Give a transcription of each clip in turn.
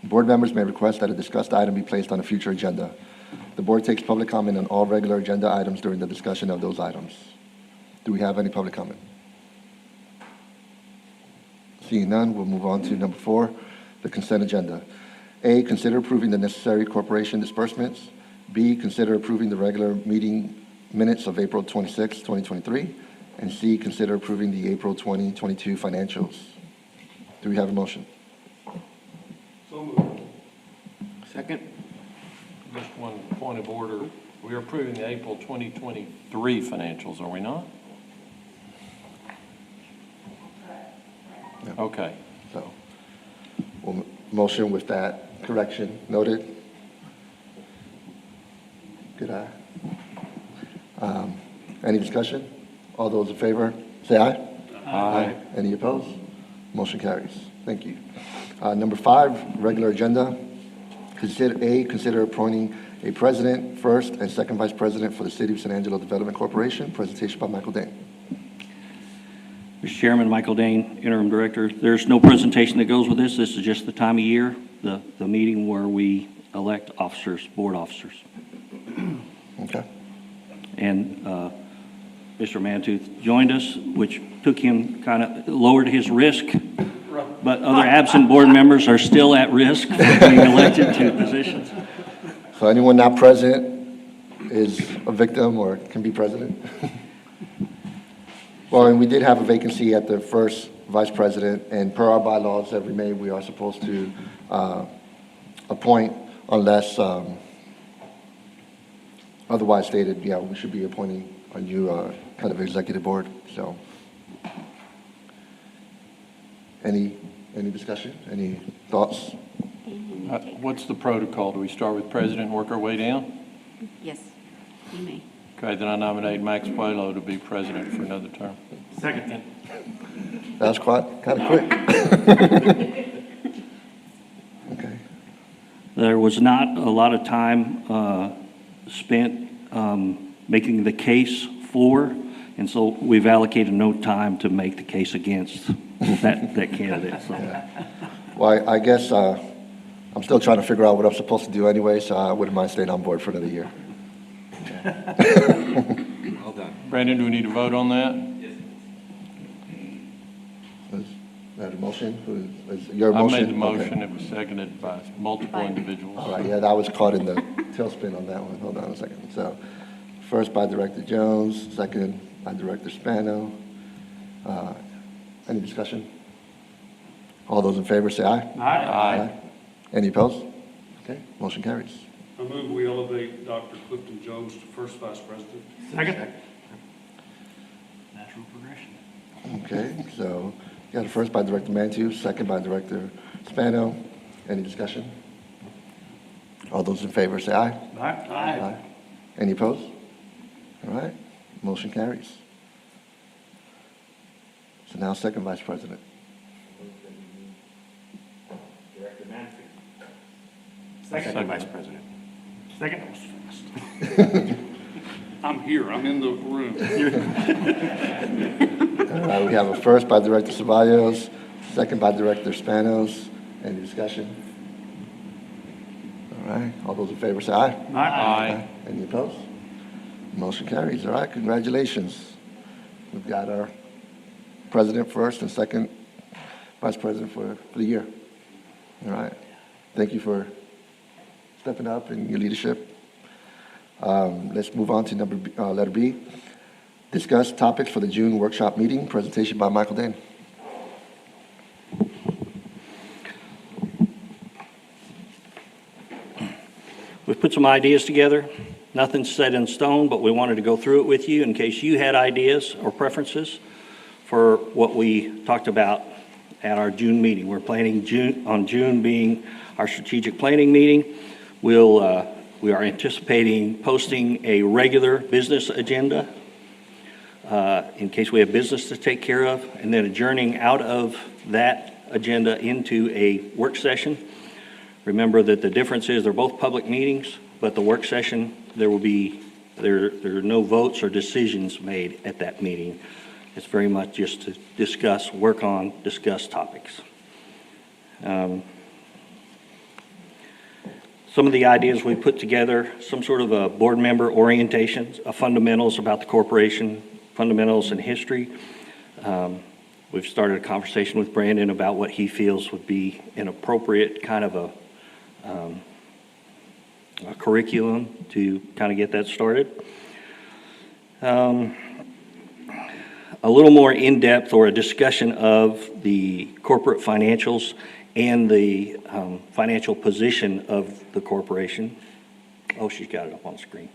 Board members may request that a discussed item be placed on a future agenda. The board takes public comment on all regular agenda items during the discussion of those items. Do we have any public comment? Seeing none, we'll move on to number 4, the consent agenda. A, consider approving the necessary corporation disbursements. B, consider approving the regular meeting minutes of April 26, 2023. And C, consider approving the April 2022 financials. Do we have a motion? So moved. Second. Just one point of order. We are approving the April 2023 financials, are we not? No. Okay. So, we'll motion with that correction noted. Good eye. Any discussion? All those in favor, say aye. Aye. Any opposed? Motion carries. Thank you. Number 5, regular agenda. Consider appointing a president, first and second vice president for the City of San Angelo Development Corporation. Presentation by Michael Dane. Mr. Chairman, Michael Dane, Interim Director. There's no presentation that goes with this. This is just the time of year, the meeting where we elect officers, board officers. Okay. And Mr. Mantooth joined us, which took him kind of lowered his risk, but other absent board members are still at risk for being elected to positions. So anyone not present is a victim or can be president? Well, and we did have a vacancy at the first vice president, and per our bylaws every May, we are supposed to appoint unless otherwise stated. Yeah, we should be appointing a new kind of executive board. So, any discussion? Any thoughts? What's the protocol? Do we start with president and work our way down? Yes, you may. Okay, then I nominate Max Puelo to be president for another term. Second. That was quite kind of quick. Okay. There was not a lot of time spent making the case for, and so we've allocated no time to make the case against that candidate. So. Yeah. Well, I guess I'm still trying to figure out what I'm supposed to do anyway, so I wouldn't mind staying on board for another year. Well done. Brandon, do we need to vote on that? Is that a motion? Is your I motion? made the motion. Okay. It was seconded by multiple individuals. All right, yeah, I was caught in the tailspin on that one. Hold on a second. So, first by Director Jones, second by Director Spano. Any discussion? All those in favor say aye. Aye. Any opposed? Okay, motion carries. I move we elevate Dr. Clifton Jones to first vice president. Second. Natural progression. Okay, so got a first by Director Mantooth, second by Director Spano. Any discussion? All those in favor say aye. Aye. Any opposed? All right, motion carries. So now second vice president. Director Manfred. Second Vice President. Second. I'm here, I'm in the room. All right, we have a first by Director Ceballos, second by Director Spanos. Any discussion? All right, all those in favor say aye. Aye. Any opposed? Motion carries. All right, congratulations. We've got our president first and second vice president for the year. All right. Thank you for stepping up and your leadership. Let's move on to letter B. Discuss topics for the June workshop meeting. Presentation by Michael Dane. We've put some ideas together. Nothing's set in stone, but we wanted to go through it with you in case you had ideas or preferences for what we talked about at our June meeting. We're planning June being our strategic planning meeting. We are anticipating posting a regular business agenda in case we have business to take care of, and then adjourning out of that agenda into a work session. Remember that the difference is they're both public meetings, but the work session, there are no votes or decisions made at that meeting. It's very much just to discuss topics. Some of the ideas we put together, some sort of a board member orientation, fundamentals about the corporation, fundamentals and history. We've started a conversation with Brandon about what he feels would be an appropriate kind of a curriculum to kind of get that started. A little more in-depth or a discussion of the corporate financials and the financial position of the corporation. Oh, she's got it up on the screen.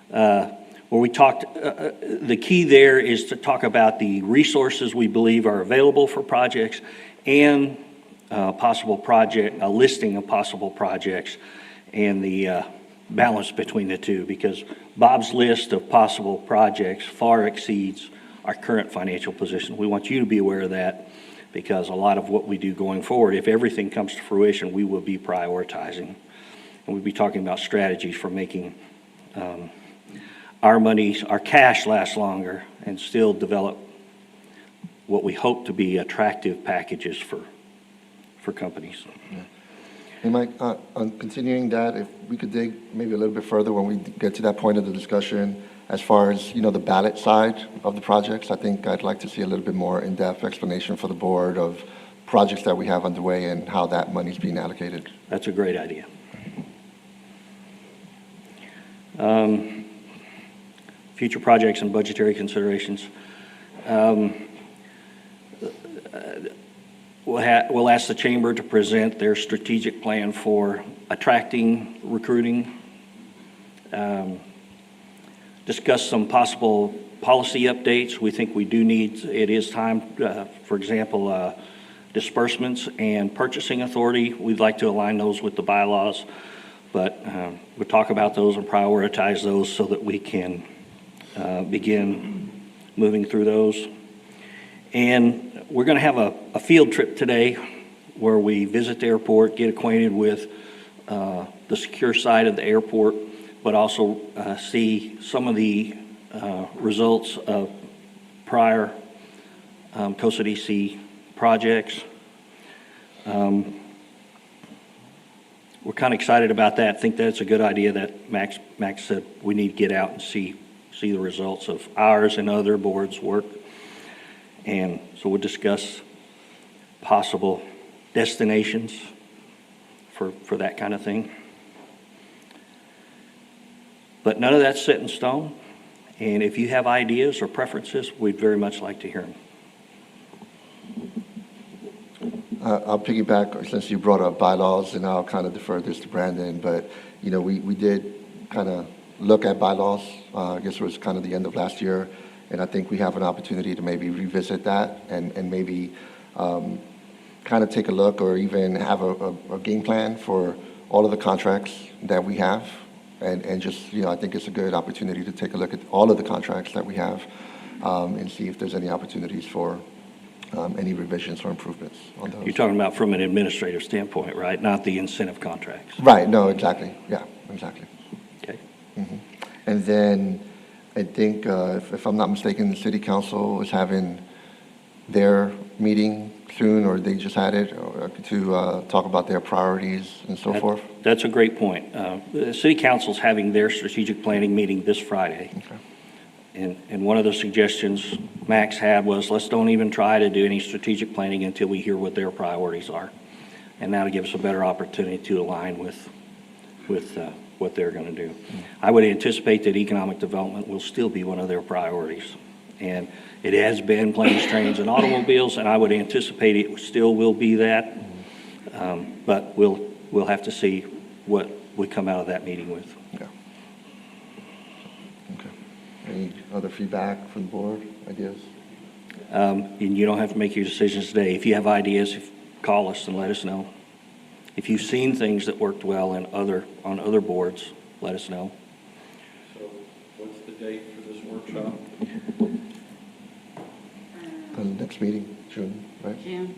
Where we talked, the key there is to talk about the resources we believe are available for projects and a listing of possible projects and the balance between the two, because Bob's list of possible projects far exceeds our current financial position. We want you to be aware of that, because a lot of what we do going forward, if everything comes to fruition, we will be prioritizing. And we'll be talking about strategies for making our cash last longer and still develop what we hope to be attractive packages for companies. Yeah. Hey, Mike, on continuing that, if we could dig maybe a little bit further when we get to that point of the discussion, as far as, the ballot side of the projects, I think I'd like to see a little bit more in-depth explanation for the board of projects that we have underway and how that money's being allocated. That's a great idea. Future projects and budgetary considerations. We'll ask the chamber to present their strategic plan for attracting, recruiting, discuss some possible policy updates. We think it is time, for example, disbursements and purchasing authority. We'd like to align those with the bylaws, but we'll talk about those and prioritize those so that we can begin moving through those. And we're going to have a field trip today where we visit the airport, get acquainted with the secure side of the airport, but also see some of the results of prior Costa DC projects. We're kind of excited about that. I think that's a good idea that Max said we need to get out and see the results of ours and other boards' work. And so we'll discuss possible destinations for that kind of thing. But none of that's set in stone. And if you have ideas or preferences, we'd very much like to hear them. I'll piggyback, since you brought up bylaws, and I'll kind of defer this to Brandon, but, we did kind of look at bylaws, I guess it was kind of the end of last year, and I think we have an opportunity to maybe revisit that and maybe kind of take a look or even have a game plan for all of the contracts that we have. And just, I think it's a good opportunity to take a look at all of the contracts that we have and see if there's any opportunities for any revisions or improvements on those. You're talking about from an administrative standpoint, right? Not the incentive contracts. Right, no, exactly. Yeah, exactly. Okay. Mm-hmm. And then I think, if I'm not mistaken, the city council is having their meeting soon, or they just had it, to talk about their priorities and so forth. That's a great point. The city council's having their strategic planning meeting this Friday. Okay. And one of the suggestions Max had was, let's don't even try to do any strategic planning until we hear what their priorities are. And that'll give us a better opportunity to align with what they're going to do. Mm-hmm. I would anticipate that economic development will still be one of their priorities. And it has been planes, trains, and automobiles, and I would anticipate it still will be that. But we'll have to see what we come out of that meeting with. Yeah. Okay. Any other feedback from the board, ideas? And you don't have to make your decisions today. If you have ideas, call us and let us know. If you've seen things that worked well on other boards, let us know. So what's the date for this workshop? The next meeting, June, right? June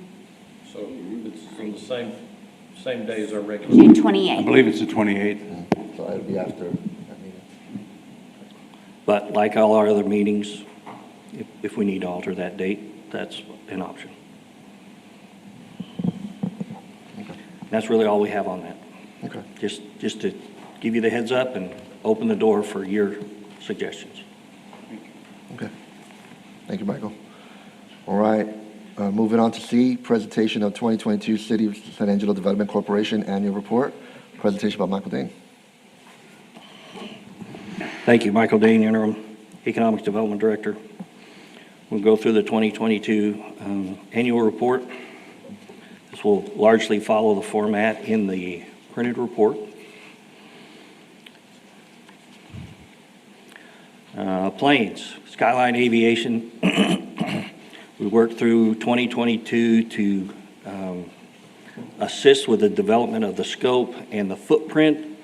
So it's on the same day as our regular. June I 28th. believe it's the 28th. So it'll be after that meeting. But like all our other meetings, if we need to alter that date, that's an option. That's really all we have on that. Okay. Just to give you the heads up and open the door for your suggestions. Okay. Thank you, Michael. All right, moving on to C, presentation of 2022 City of San Angelo Development Corporation Annual Report. Presentation by Michael Dane. Thank you, Michael Dane, Interim Economic Development Director. We'll go through the 2022 annual report. This will largely follow the format in the printed report. Planes, Skyline Aviation. We worked through 2022 to assist with the development of the scope and the footprint.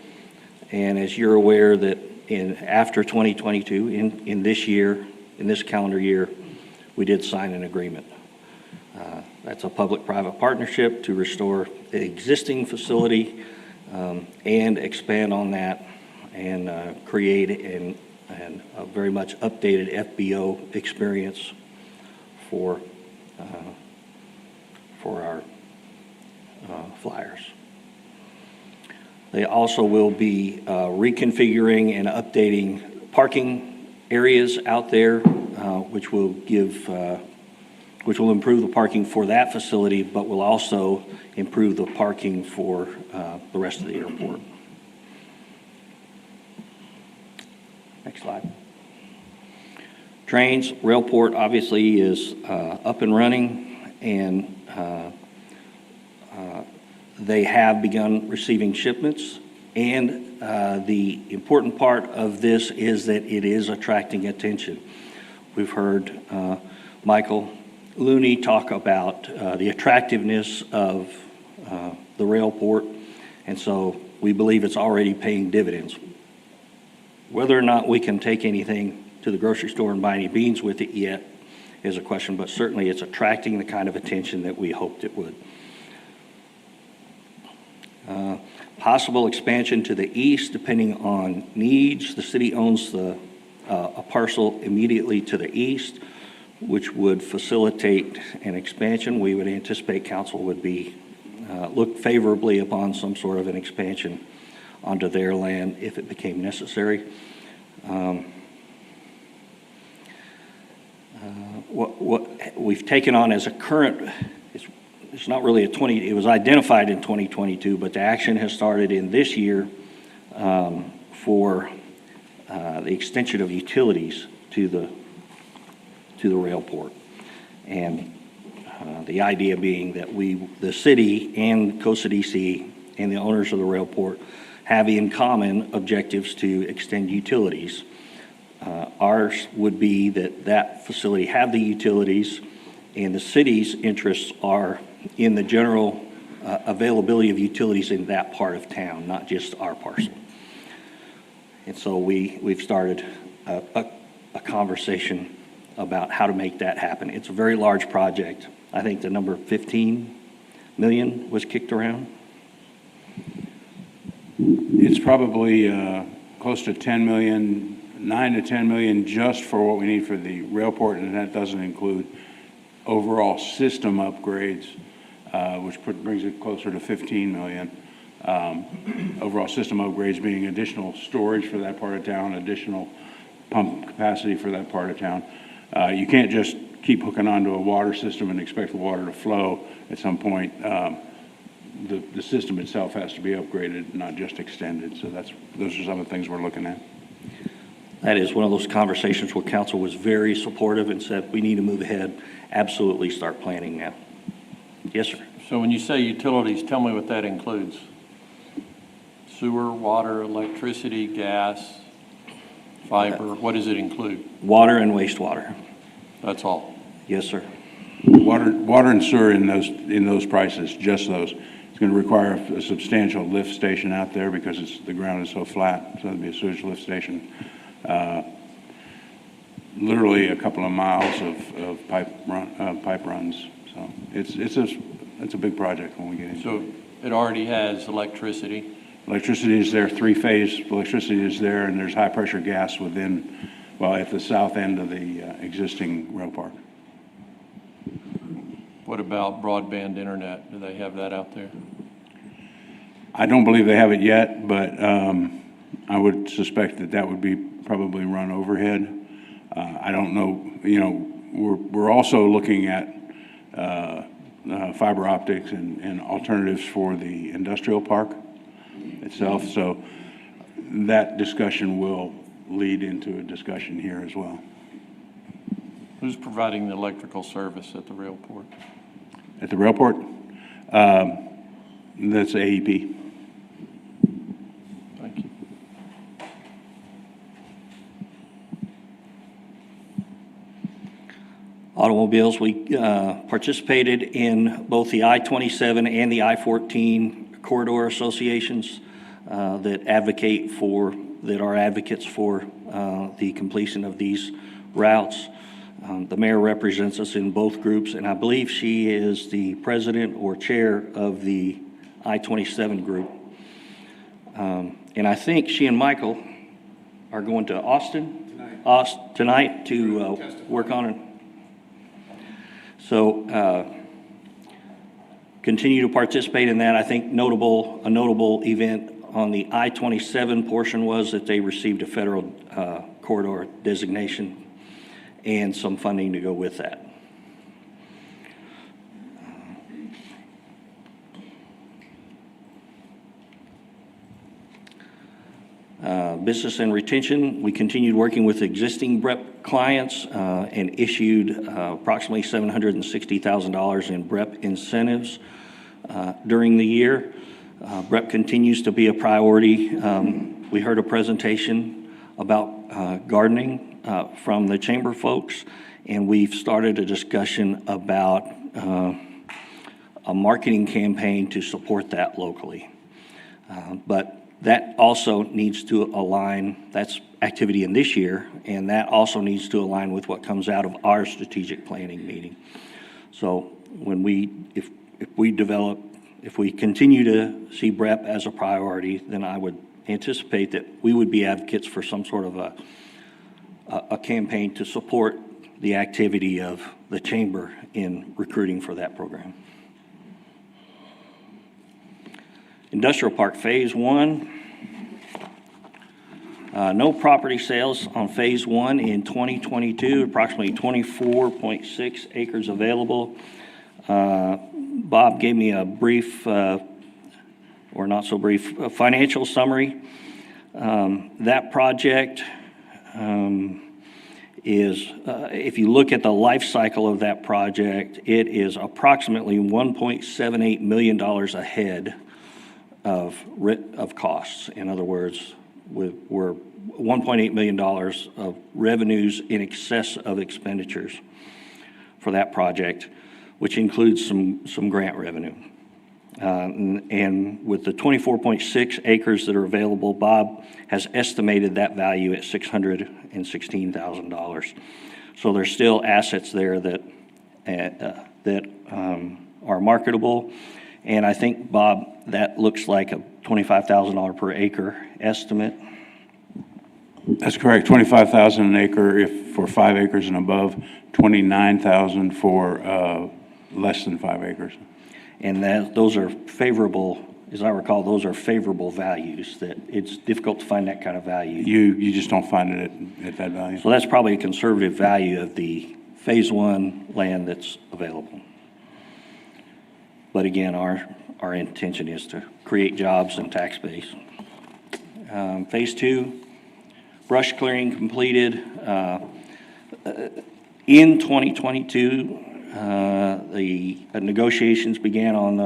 And as you're aware that after 2022, in this year, in this calendar year, we did sign an agreement. That's a public-private partnership to restore the existing facility and expand on that and create a very much updated FBO experience for our flyers. They also will be reconfiguring and updating parking areas out there, which will improve the parking for that facility, but will also improve the parking for the rest of the airport. Next slide. Trains, Railport obviously is up and running, and they have begun receiving shipments. And the important part of this is that it is attracting attention. We've heard Michael Looney talk about the attractiveness of the Railport, and so we believe it's already paying dividends. Whether or not we can take anything to the grocery store and buy any beans with it yet is a question, but certainly it's attracting the kind of attention that we hoped it would. Possible expansion to the east, depending on needs. The city owns a parcel immediately to the east, which would facilitate an expansion. We would anticipate council would look favorably upon some sort of an expansion onto their land if it became necessary. What we've taken on as a current, it's not really it was identified in 2022, but the action has started in this year for the extension of utilities to the Railport. And the idea being that the city and Costa DC and the owners of the Railport have in common objectives to extend utilities. Ours would be that facility have the utilities, and the city's interests are in the general availability of utilities in that part of town, not just our parcel. And so we've started a conversation about how to make that happen. It's a very large project. I think the number 15 million was kicked around. It's probably close to 10 million, 9 to 10 million just for what we need for the Railport, and that doesn't include overall system upgrades, which brings it closer to 15 million. Overall system upgrades being additional storage for that part of town, additional pump capacity for that part of town. You can't just keep hooking onto a water system and expect the water to flow. At some point, the system itself has to be upgraded, not just extended. So those are some of the things we're looking at. That is one of those conversations where council was very supportive and said, we need to move ahead, absolutely start planning now. Yes, sir. So when you say utilities, tell me what that includes. Sewer, water, electricity, gas, fiber, what does it include? Water and wastewater. That's all. Yes, sir. Water and sewer in those prices, just those. It's going to require a substantial lift station out there because the ground is so flat. So it'll be a sewage lift station. Literally a couple of miles of pipe runs. So it's a big project when we get into it. So it already has electricity. Electricity is there, three-phase electricity is there, and there's high-pressure gas at the south end of the existing rail park. What about broadband internet? Do they have that out there? I don't believe they have it yet, but I would suspect that that would be probably run overhead. I don't know, you know, we're also looking at fiber optics and alternatives for the industrial park itself. So that discussion will lead into a discussion here as well. Who's providing the electrical service at the railport? At the railport, that's AEP. Thank you. Automobiles, we participated in both the I-27 and the I-14 corridor associations that are advocates for the completion of these routes. The mayor represents us in both groups, and I believe she is the president or chair of the I-27 group. And I think she and Michael are going to Austin tonight to work on it. So continue to participate in that. I think a notable event on the I-27 portion was that they received a federal corridor designation and some funding to go with that. Business and retention, we continued working with existing BREP clients and issued approximately $760,000 in BREP incentives during the year. BREP continues to be a priority. We heard a presentation about gardening from the chamber folks, and we've started a discussion about a marketing campaign to support that locally. But that also needs to align, that's activity in this year, and that also needs to align with what comes out of our strategic planning meeting. So when if we continue to see BREP as a priority, then I would anticipate that we would be advocates for some sort of a campaign to support the activity of the chamber in recruiting for that program. Industrial Park Phase 1. No property sales on Phase 1 in 2022, approximately 24.6 acres available. Bob gave me a brief, or not so brief, financial summary. That project is, if you look at the life cycle of that project, it is approximately $1.78 million ahead of costs. In other words, we're $1.8 million of revenues in excess of expenditures for that project, which includes some grant revenue. And with the 24.6 acres that are available, Bob has estimated that value at $616,000. So there's still assets there that are marketable. And I think, Bob, that looks like a $25,000 per acre estimate. That's correct, 25,000 an acre if for 5 acres and above, 29,000 for less than 5 acres. And those are favorable, as I recall, those are favorable values, that it's difficult to find that kind of value. You just don't find it at that value. So that's probably a conservative value of the Phase 1 land that's available. But again, our intention is to create jobs and tax base. Phase 2, brush clearing completed. In 2022, the negotiations began on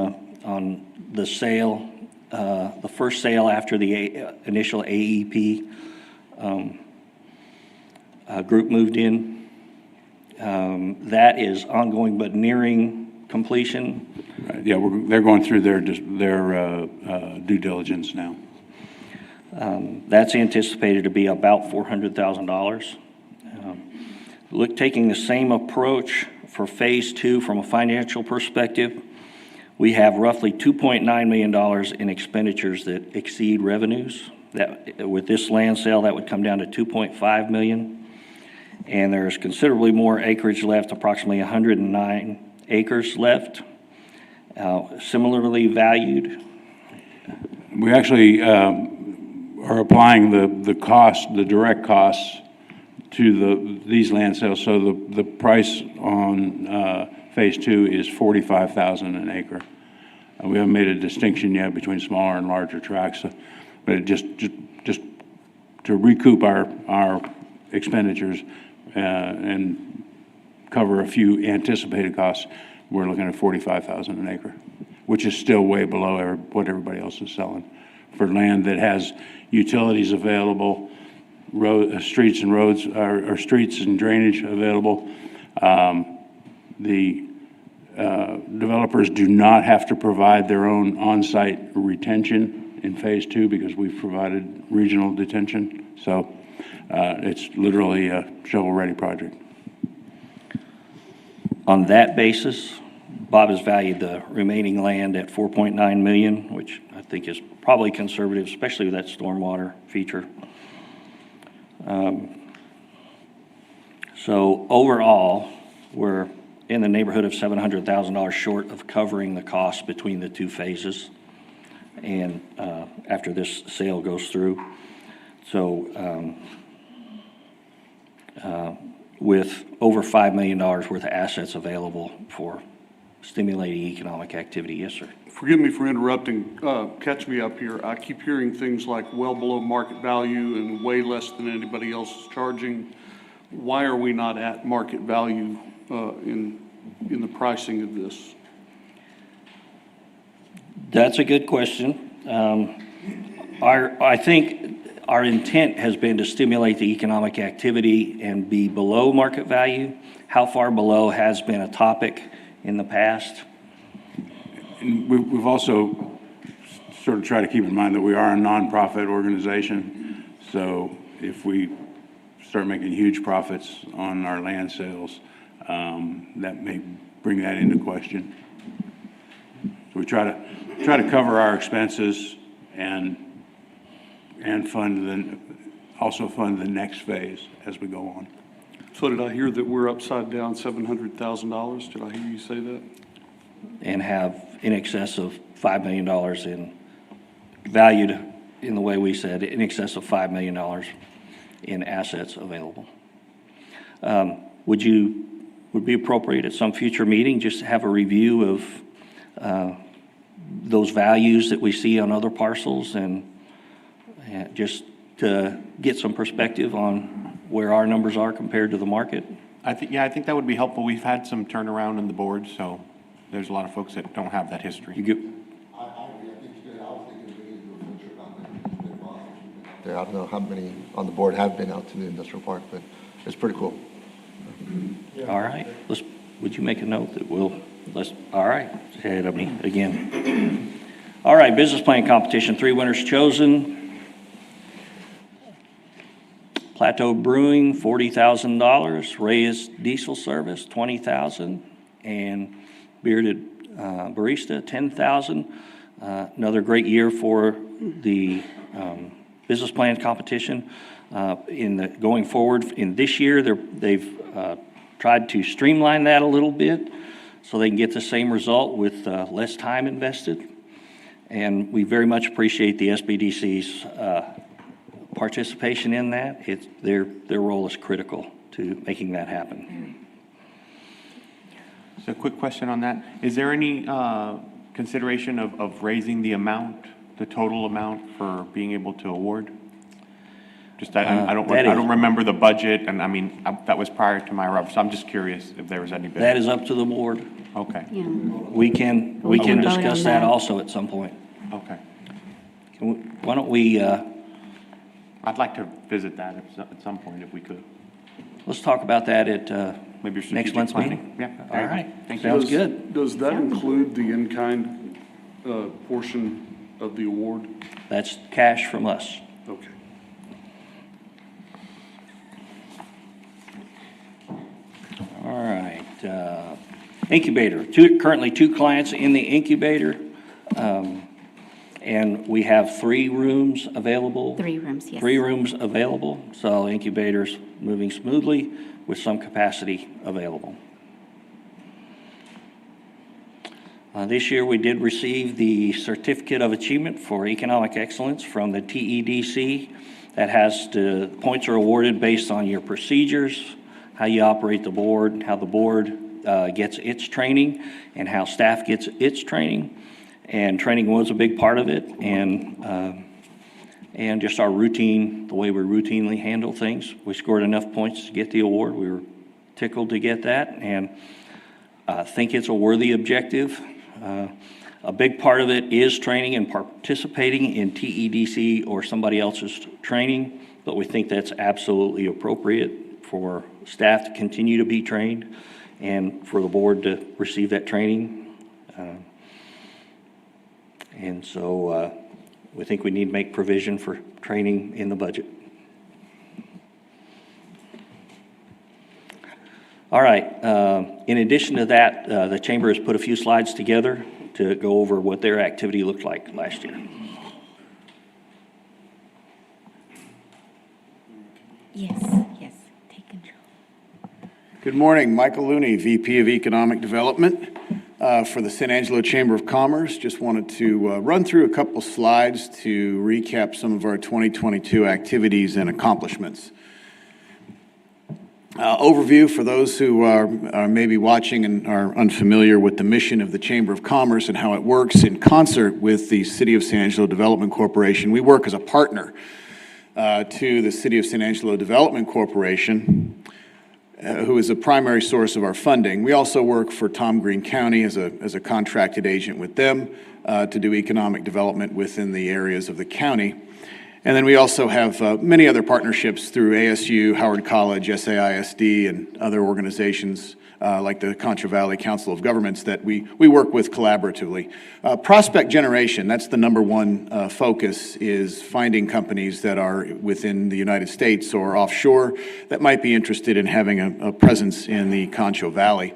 the sale, the first sale after the initial AEP group moved in. That is ongoing but nearing completion. Right. Yeah, they're going through their due diligence now. That's anticipated to be about $400,000. Taking the same approach for Phase 2 from a financial perspective, we have roughly $2.9 million in expenditures that exceed revenues. That with this land sale, that would come down to $2.5 million. And there's considerably more acreage left, approximately 109 acres left, similarly valued. We actually are applying the cost, the direct costs to these land sales. So the price on Phase 2 is $45,000 an acre. We haven't made a distinction yet between smaller and larger tracts, but it just to recoup our expenditures and cover a few anticipated costs, we're looking at $45,000 an acre, which is still way below what everybody else is selling for land that has utilities available, streets and roads, or streets and drainage available. The developers do not have to provide their own on-site retention in Phase 2 because we've provided regional detention. So it's literally a shovel-ready project. On that basis, Bob has valued the remaining land at $4.9 million, which I think is probably conservative, especially with that stormwater feature. So overall, we're in the neighborhood of $700,000 short of covering the cost between the two phases, and after this sale goes through. So with over $5 million worth of assets available for stimulating economic activity. Yes, sir. Forgive me for interrupting. Catch me up here. I keep hearing things like well below market value and way less than anybody else is charging. Why are we not at market value in the pricing of this? That's a good question. I think our intent has been to stimulate the economic activity and be below market value. How far below has been a topic in the past. And we've also sort of tried to keep in mind that we are a nonprofit organization. So if we start making huge profits on our land sales, that may bring that into question. So we try to cover our expenses and also fund the next phase as we go on. So did I hear that we're upside down $700,000? Did I hear you say that? And have in excess of $5 million in valued, in the way we said, in excess of $5 million in assets available. Would be appropriate at some future meeting just to have a review of those values that we see on other parcels and just to get some perspective on where our numbers are compared to the market? I think that would be helpful. We've had some turnaround in the board, so there's a lot of folks that don't have that history. I agree. I think it's good. I was thinking we need to do a field trip out there. I don't know how many on the board have been out to the industrial park, but it's pretty cool. All right, would you make a note that all right, ahead of me again. All right, business plan competition, 3 winners chosen. Plateau Brewing, $40,000. Reyes Diesel Service, $20,000. And Bearded Barista, $10,000. Another great year for the business plan competition. Going forward in this year, they've tried to streamline that a little bit so they can get the same result with less time invested. And we very much appreciate the SBDC's participation in that. Their role is critical to making that happen. So a quick question on that. Is there any consideration of raising the amount, the total amount for being able to award? Just I don't remember the budget, and I mean that was prior to my arrival, so I'm just curious if there was any. That is up to the board. Okay. Yeah. We can vote discuss on that that. also at some point. Okay. Why don't we? I'd like to visit that at some point if we could. Let's talk about that at Maybe next strategic month's planning. meeting. Yeah. All right. Thank you. Sounds good. Does that include the in-kind portion of the award? That's cash from us. Okay. All right. Incubator. Currently 2 clients in the incubator. And we have 3 rooms available. 3 rooms, yes. 3 rooms available. So incubator's moving smoothly with some capacity available. This year, we did receive the Certificate of Achievement for Economic Excellence from the TEDC. That has to, points are awarded based on your procedures, how you operate the board, how the board gets its training, and how staff gets its training. And training was a big part of it, and just our routine, the way we routinely handle things. We scored enough points to get the award. We were tickled to get that, and I think it's a worthy objective. A big part of it is training and participating in TEDC or somebody else's training, but we think that's absolutely appropriate for staff to continue to be trained and for the board to receive that training. And so we think we need to make provision for training in the budget. All right, in addition to that, the chamber has put a few slides together to go over what their activity looked like last year. Yes, yes, take control. Good morning, Michael Looney, VP of Economic Development for the San Angelo Chamber of Commerce. Just wanted to run through a couple slides to recap some of our 2022 activities and accomplishments. Overview for those who are maybe watching and are unfamiliar with the mission of the Chamber of Commerce and how it works in concert with the City of San Angelo Development Corporation. We work as a partner to the City of San Angelo Development Corporation, who is a primary source of our funding. We also work for Tom Green County as a contracted agent with them to do economic development within the areas of the county. And then we also have many other partnerships through ASU, Howard College, SAISD, and other organizations like the Concho Valley Council of Governments that we work with collaboratively. Prospect generation, that's the number one focus, is finding companies that are within the United States or offshore that might be interested in having a presence in the Concho Valley.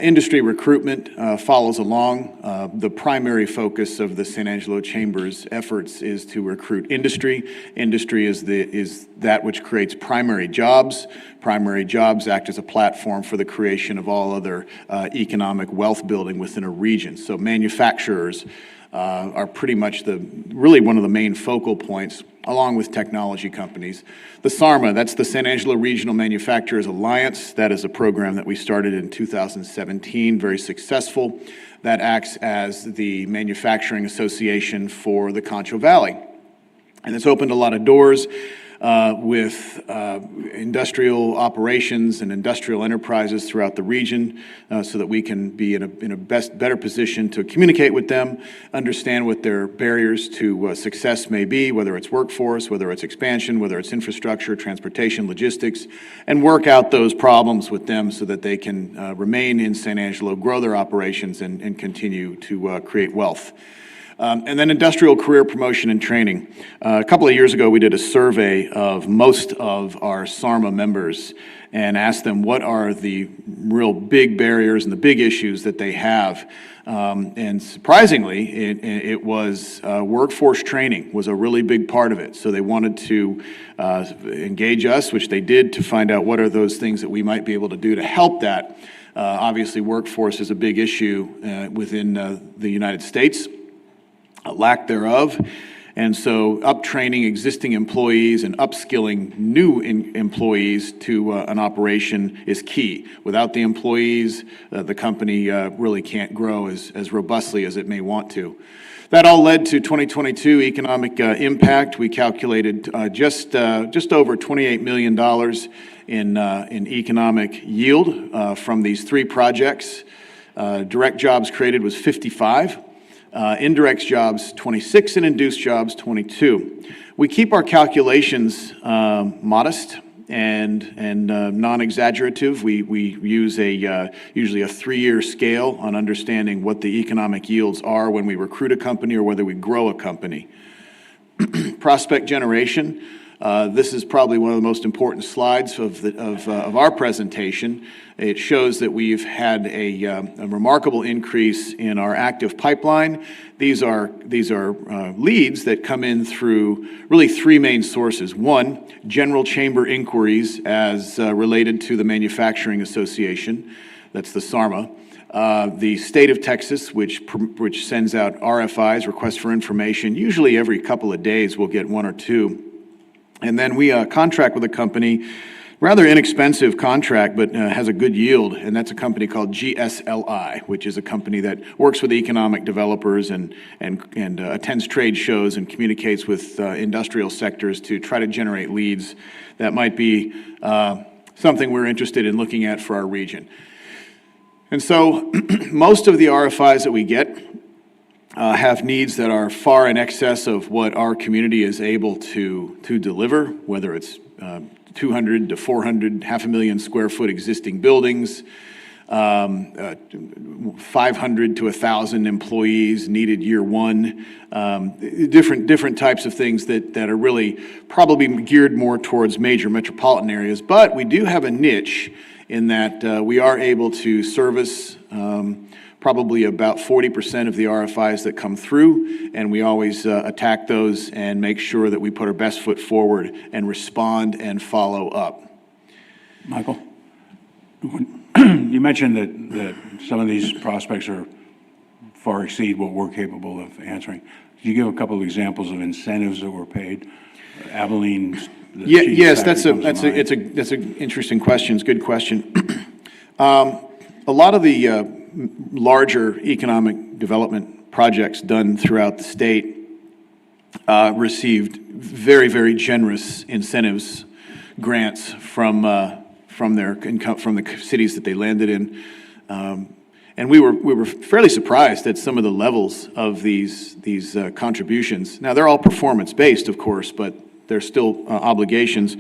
Industry recruitment follows along. The primary focus of the San Angelo Chamber's efforts is to recruit industry. Industry is that which creates primary jobs. Primary jobs act as a platform for the creation of all other economic wealth building within a region. So manufacturers are pretty much really one of the main focal points, along with technology companies. The SARMA, that's the San Angelo Regional Manufacturers Alliance. That is a program that we started in 2017, very successful. That acts as the manufacturing association for the Concho Valley. And it's opened a lot of doors with industrial operations and industrial enterprises throughout the region so that we can be in a better position to communicate with them, understand what their barriers to success may be, whether it's workforce, whether it's expansion, whether it's infrastructure, transportation, logistics, and work out those problems with them so that they can remain in San Angelo, grow their operations, and continue to create wealth. And then industrial career promotion and training. A couple of years ago, we did a survey of most of our SARMA members and asked them what are the real big barriers and the big issues that they have. And surprisingly, it was workforce training was a really big part of it. So they wanted to engage us, which they did, to find out what are those things that we might be able to do to help that. Obviously, workforce is a big issue within the United States. Lack thereof. And so up-training existing employees and upskilling new employees to an operation is key. Without the employees, the company really can't grow as robustly as it may want to. That all led to 2022 economic impact. We calculated just over $28 million in economic yield from these three projects. Direct jobs created was 55. Indirect jobs, 26, and induced jobs, 22. We keep our calculations modest and non-exaggerative. We use usually a 3-year scale on understanding what the economic yields are when we recruit a company or whether we grow a company. Prospect generation. This is probably one of the most important slides of our presentation. It shows that we've had a remarkable increase in our active pipeline. These are leads that come in through really three main sources. One, general chamber inquiries as related to the Manufacturing Association. That's the SARMA. the state of Texas, which sends out RFIs, requests for information. Usually every couple of days we'll get one or two. And then we contract with a company, rather inexpensive contract, but has a good yield, and that's a company called GSLI, which is a company that works with economic developers and attends trade shows and communicates with industrial sectors to try to generate leads that might be something we're interested in looking at for our region. And so most of the RFIs that we get have needs that are far in excess of what our community is able to deliver, whether it's 200 to 400, 500,000 square foot existing buildings, 500 to 1,000 employees needed year one, different types of things that are really probably geared more towards major metropolitan areas. But we do have a niche in that we are able to service probably about 40% of the RFIs that come through, and we always attack those and make sure that we put our best foot forward and respond and follow up. Michael, you mentioned that some of these prospects are far exceed what we're capable of answering. Could you give a couple of examples of incentives that were paid? Abilene. Yes, that's an interesting question. It's a good question. A lot of the larger economic development projects done throughout the state received very, very generous incentives, grants from their income, from the cities that they landed in, and we were fairly surprised at some of the levels of these contributions. Now they're all performance based, of course, but they're still obligations.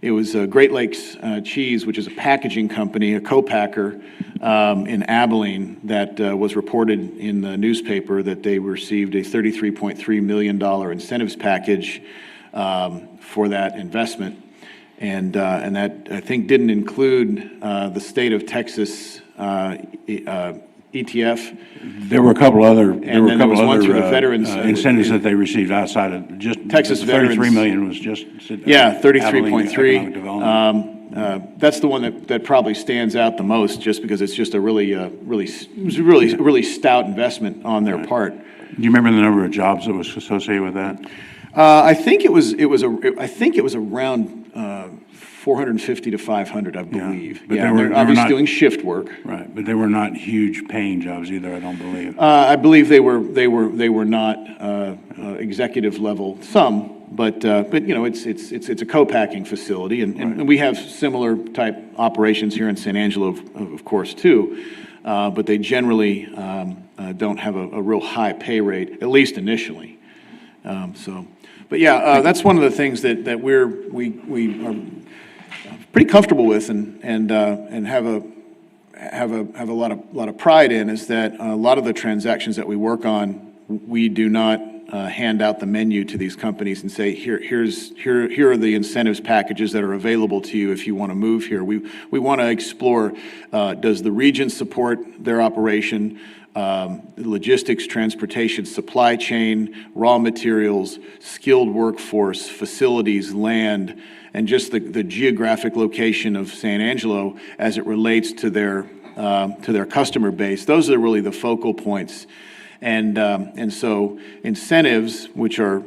It was Great Lakes Cheese, which is a packaging company, a co-packer in Abilene, that was reported in the newspaper that they received a $33.3 million incentives package for that investment. And that, I think, didn't include the state of Texas ETF. There were a couple other, And then there was one through the veterans. incentives that they received outside of just. Texas the veterans. 33 million was just. Yeah, Abilene 33.3. Economic Development. That's the one that probably stands out the most, just because it's just a really stout investment on their part. Do you remember the number of jobs that was associated with that? I think it was around 450 to 500, I believe. but Yeah, they were they're obviously not- doing shift work. Right, but they were not huge paying jobs either, I don't believe. I believe they were not executive level. Some, but you know, it's a co-packing facility, and we have similar type operations here in San Angelo, of course, too. But they generally don't have a real high pay rate, at least initially. But yeah, that's one of the things that we are pretty comfortable with and have a lot of pride in, is that a lot of the transactions that we work on, we do not hand out the menu to these companies and say, here are the incentives packages that are available to you if you want to move here. We want to explore, does the region support their operation? Logistics, transportation, supply chain, raw materials, skilled workforce, facilities, land, and just the geographic location of San Angelo as it relates to their customer base. Those are really the focal points. And so incentives, which are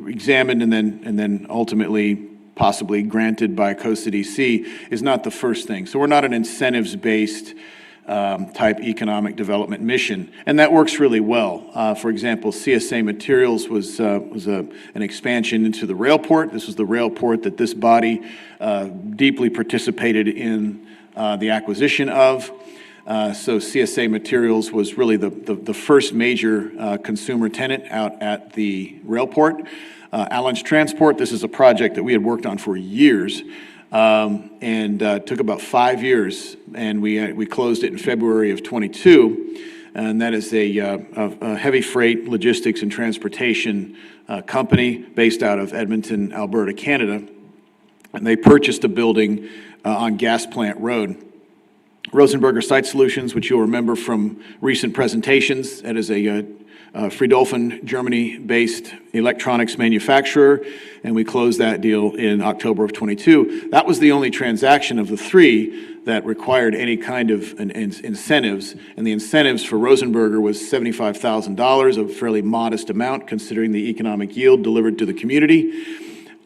examined and then ultimately possibly granted by COSA-DC, is not the first thing. So we're not an incentives-based type economic development mission, and that works really well. For example, CSA Materials was an expansion into the rail port. This was the rail port that this body deeply participated in the acquisition of. So CSA Materials was really the first major consumer tenant out at the rail port. Allen's Transport, this is a project that we had worked on for years. And took about 5 years, and we closed it in February of '22, and that is a heavy freight logistics and transportation company based out of Edmonton, Alberta, Canada, and they purchased a building on Gas Plant Road. Rosenberger Site Solutions, which you'll remember from recent presentations, that is a Friedolfen, Germany-based electronics manufacturer, and we closed that deal in October of '22. That was the only transaction of the three that required any kind of incentives, and the incentives for Rosenberger was $75,000, a fairly modest amount considering the economic yield delivered to the community.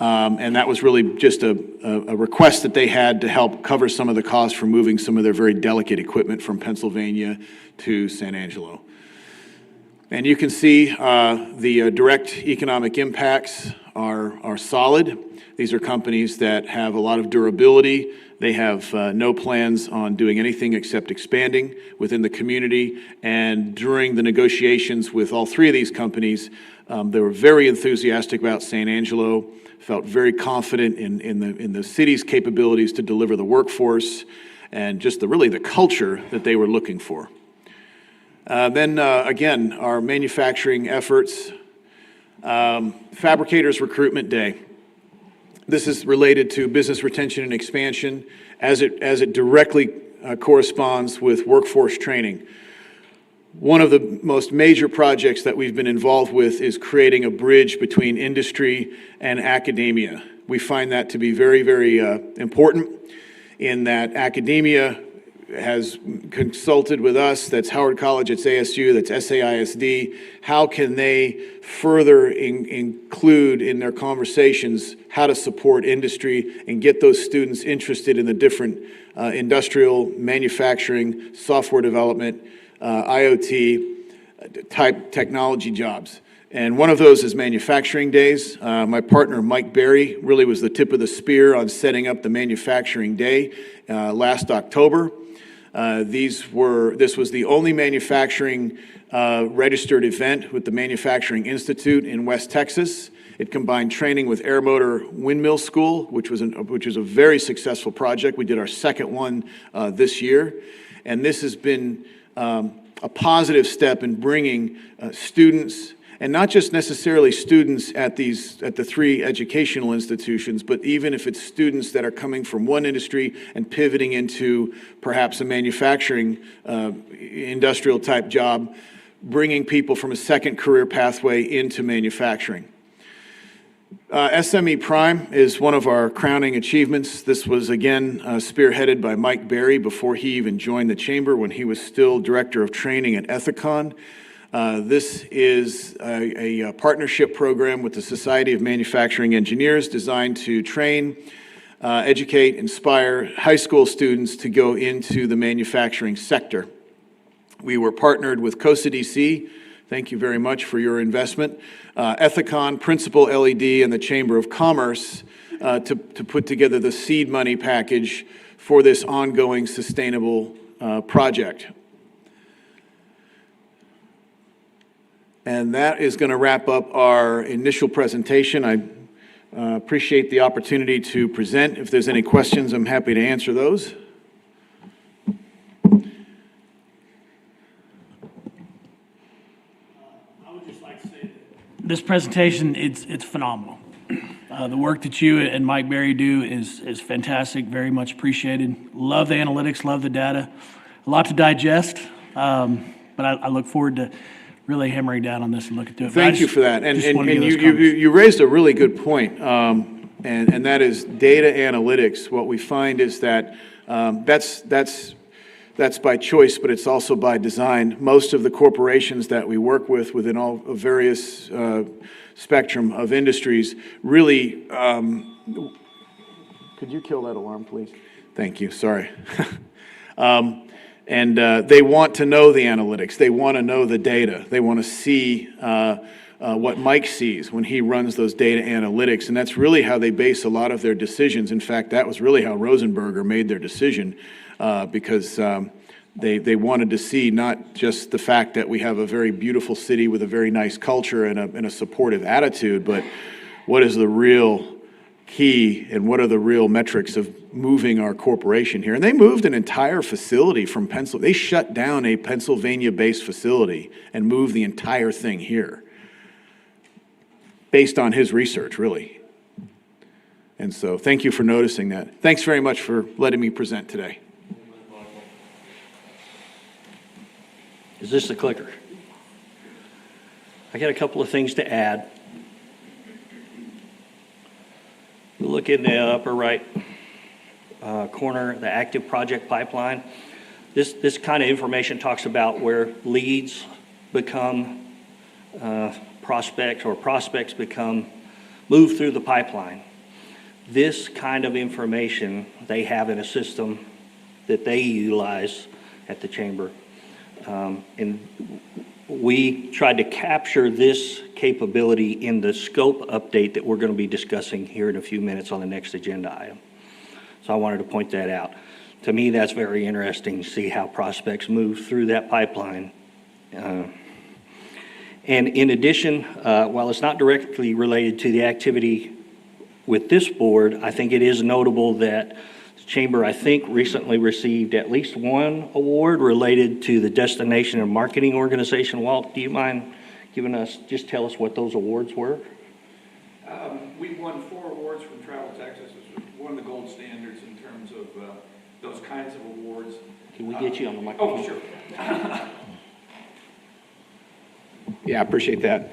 And that was really just a request that they had to help cover some of the costs for moving some of their very delicate equipment from Pennsylvania to San Angelo. And you can see the direct economic impacts are solid. These are companies that have a lot of durability. They have no plans on doing anything except expanding within the community. And during the negotiations with all three of these companies, they were very enthusiastic about San Angelo, felt very confident in the city's capabilities to deliver the workforce and just really the culture that they were looking for. Then again, our manufacturing efforts, Fabricators Recruitment Day. This is related to business retention and expansion as it directly corresponds with workforce training. One of the most major projects that we've been involved with is creating a bridge between industry and academia. We find that to be very, very important in that academia has consulted with us, that's Howard College, it's ASU, that's SAISD. How can they further include in their conversations how to support industry and get those students interested in the different industrial, manufacturing, software development, IoT type technology jobs. And one of those is manufacturing days. My partner, Mike Berry, really was the tip of the spear on setting up the manufacturing day last October. This was the only manufacturing registered event with the Manufacturing Institute in West Texas. It combined training with Air Motor Windmill School, which was a very successful project. We did our second one this year. And this has been a positive step in bringing students, and not just necessarily students at the three educational institutions, but even if it's students that are coming from one industry and pivoting into perhaps a manufacturing industrial type job, bringing people from a second career pathway into manufacturing. SME Prime is one of our crowning achievements. This was again spearheaded by Mike Berry before he even joined the chamber when he was still director of training at Ethicon. This is a partnership program with the Society of Manufacturing Engineers designed to train, educate, inspire high school students to go into the manufacturing sector. We were partnered with COSA DC. Thank you very much for your investment. Ethicon, Principal LED, and the Chamber of Commerce to put together the seed money package for this ongoing sustainable project. And that is going to wrap up our initial presentation. I appreciate the opportunity to present. If there's any questions, I'm happy to answer those. I would just like to say that this presentation, it's phenomenal. The work that you and Mike Berry do is fantastic, very much appreciated. Love the analytics, love the data. A lot to digest, but I look forward to really hammering down on this and looking through it. Thank you for that. And you raised a really good point, and that is data analytics. What we find is that that's by choice, but it's also by design. Most of the corporations that we work with within all various spectrum of industries really, could you kill that alarm, please? Thank you, sorry. And they want to know the analytics. They want to know the data. They want to see what Mike sees when he runs those data analytics. And that's really how they base a lot of their decisions. In fact, that was really how Rosenberger made their decision because they wanted to see not just the fact that we have a very beautiful city with a very nice culture and a supportive attitude, but what is the real key and what are the real metrics of moving our corporation here. And they moved an entire facility from Pennsylvania. They shut down a Pennsylvania-based facility and moved the entire thing here based on his research, really. And so thank you for noticing that. Thanks very much for letting me present today. Is this the clicker? I got a couple of things to add. Look in the upper right corner, the active project pipeline. This kind of information talks about where leads become prospects, or prospects move through the pipeline. This kind of information they have in a system that they utilize at the chamber. And we tried to capture this capability in the scope update that we're going to be discussing here in a few minutes on the next agenda item. So I wanted to point that out. To me, that's very interesting to see how prospects move through that pipeline. And in addition, while it's not directly related to the activity with this board, I think it is notable that the Chamber, I think, recently received at least one award related to the Destination and Marketing Organization. Walt, do you mind just tell us what those awards were? We won 4 awards from Travel Texas, which was one of the gold standards in terms of those kinds of awards. Can we get you on the microphone? Oh, sure. Yeah, I appreciate that.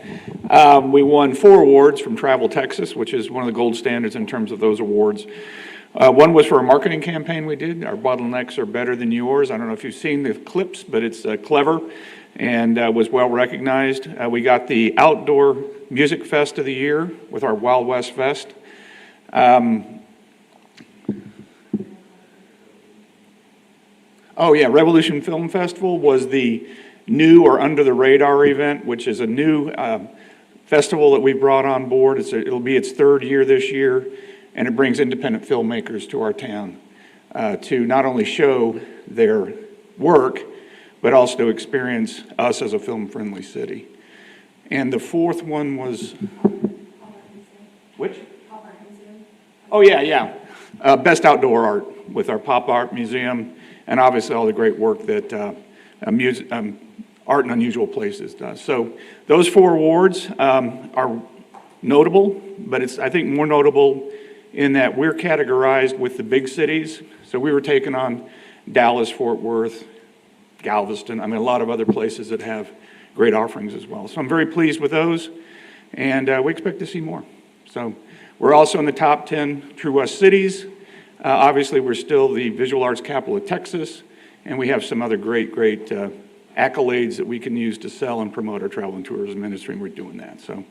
We won 4 awards from Travel Texas, which is one of the gold standards in terms of those awards. One was for a marketing campaign we did. Our bottlenecks are better than yours. I don't know if you've seen the clips, but it's clever and was well recognized. We got the Outdoor Music Fest of the Year with our Wild West Fest. Revolution Film Festival was the new or under the radar event, which is a new festival that we brought on board. It'll be its 3rd year this year, and it brings independent filmmakers to our town to not only show their work, but also to experience us as a film-friendly city. And the 4th one was, which? Oh, yeah. Best Outdoor Art with our Pop Art Museum, and obviously all the great work that Art in Unusual Places does. So those 4 awards are notable, but it's, I think, more notable in that we're categorized with the big cities. So we were taking on Dallas, Fort Worth, Galveston, a lot of other places that have great offerings as well. So I'm very pleased with those, and we expect to see more. So we're also in the top 10 True West cities. Obviously, we're still the visual arts capital of Texas, and we have some other great accolades that we can use to sell and promote our travel and tourism industry, and we're doing that. So